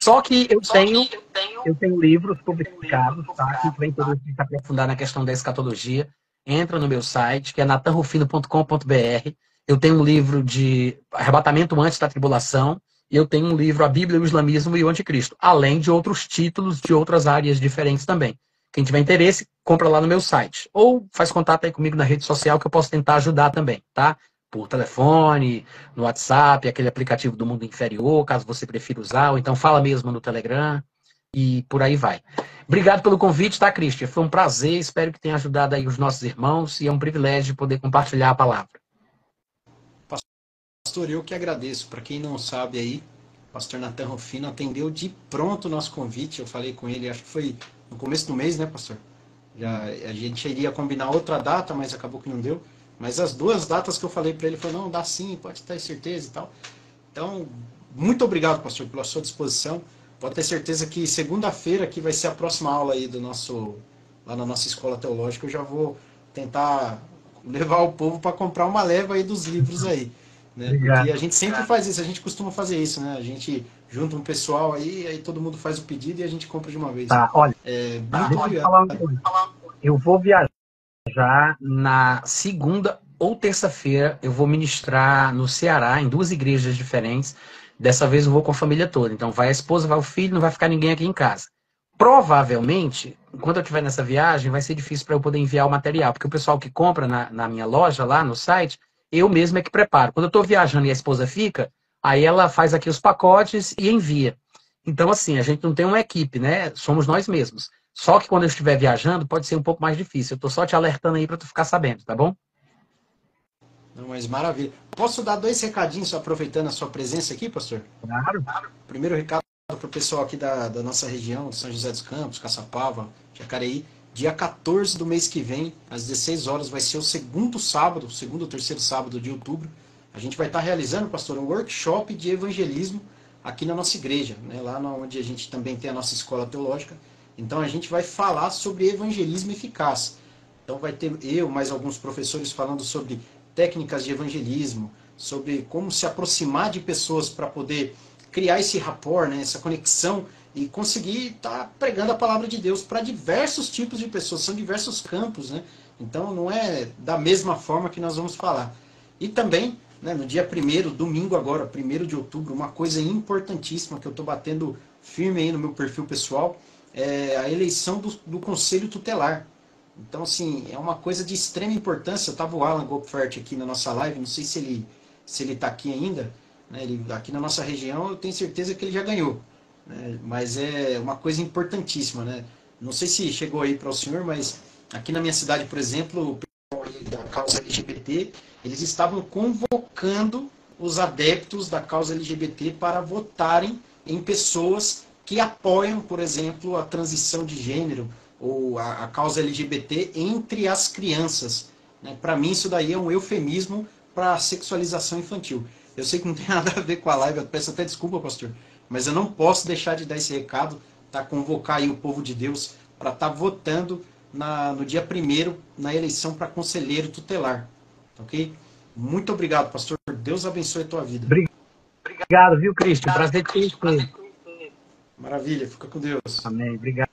Só que eu tenho livros publicados, tá? Quem tiver interesse em se aprofundar na questão da escatologia, entra no meu site, que é natanrufino.com.br. Eu tenho um livro de Arrebatamento Antes da Tribulação, e eu tenho um livro A Bíblia, o Islamismo e o Anticristo, além de outros títulos de outras áreas diferentes também. Quem tiver interesse, compra lá no meu site. Ou faz contato aí comigo na rede social que eu posso tentar ajudar também, tá? Por telefone, no WhatsApp, aquele aplicativo do Mundo Inferior, caso você prefira usar, ou então fala mesmo no Telegram, e por aí vai. Obrigado pelo convite, tá, Cristian? Foi um prazer, espero que tenha ajudado aí os nossos irmãos, e é um privilégio poder compartilhar a palavra. Pastor, eu que agradeço. Para quem não sabe aí, o pastor Natan Rufino atendeu de pronto o nosso convite. Eu falei com ele, acho que foi no começo do mês, né, pastor? A gente iria combinar outra data, mas acabou que não deu. Mas as 2 datas que eu falei para ele, falou, não, dá sim, pode ter certeza e tal. Então, muito obrigado, pastor, pela sua disposição. Pode ter certeza que segunda-feira, que vai ser a próxima aula aí lá na nossa escola teológica, eu já vou tentar levar o povo para comprar uma leva aí dos livros aí. Né? Porque a gente sempre faz isso, a gente costuma fazer isso, né? A gente junta um pessoal aí todo mundo faz o pedido e a gente compra de uma vez. Tá, olha, muito obrigado. Eu vou viajar na segunda, ou terça-feira eu vou ministrar no Ceará, em 2 igrejas diferentes. Dessa vez eu vou com a família toda. Então vai a esposa, vai o filho, não vai ficar ninguém aqui em casa. Provavelmente, enquanto eu estiver nessa viagem, vai ser difícil para eu poder enviar o material, porque o pessoal que compra na minha loja, lá no site, eu mesmo é que preparo. Quando eu estou viajando e a esposa fica, aí ela faz aqui os pacotes e envia. Então, assim, a gente não tem uma equipe, né? Somos nós mesmos. Só que quando eu estiver viajando, pode ser um pouco mais difícil. Eu estou só te alertando aí para tu ficar sabendo, tá bom? Não, mas maravilha. Posso dar 2 recadinhos, só aproveitando a sua presença aqui, pastor? Claro. Primeiro recado para o pessoal aqui da nossa região, São José dos Campos, Caçapava, Jacareí. Dia 14 do mês que vem, às 16 horas, vai ser o segundo sábado, segundo ou terceiro sábado de outubro. A gente vai estar realizando, pastor, um workshop de evangelismo aqui na nossa igreja, né, lá onde a gente também tem a nossa escola teológica. Então a gente vai falar sobre evangelismo eficaz. Então vai ter eu, mais alguns professores falando sobre técnicas de evangelismo, sobre como se aproximar de pessoas para poder criar esse rapport, né, essa conexão e conseguir estar pregando a palavra de Deus para diversos tipos de pessoas, são diversos campos, né? Então não é da mesma forma que nós vamos falar. E também, né, no dia 1º, domingo agora, 1º de outubro, uma coisa importantíssima que eu estou batendo firme aí no meu perfil pessoal, é a eleição do Conselho Tutelar. Então, assim, é uma coisa de extrema importância. Eu estava o Alan Gopfert aqui na nossa live, não sei se ele está aqui ainda, né? Ele, aqui na nossa região, eu tenho certeza que ele já ganhou, né? Mas é uma coisa importantíssima, né? Não sei se chegou aí para o senhor, mas aqui na minha cidade, por exemplo, o pessoal aí da causa LGBT, eles estavam convocando os adeptos da causa LGBT para votarem em pessoas que apoiam, por exemplo, a transição de gênero ou a causa LGBT entre as crianças, né? Para mim, isso daí é um eufemismo para a sexualização infantil. Eu sei que não tem nada a ver com a live, eu peço até desculpa, pastor, mas eu não posso deixar de dar esse recado, tá? Convocar aí o povo de Deus para estar votando no dia 1º na eleição para conselheiro tutelar, ok? Muito obrigado, pastor. Deus abençoe a tua vida. Obrigado, viu, Cristian? Prazer te conhecer. Maravilha, fica com Deus. Amém. Obrigado.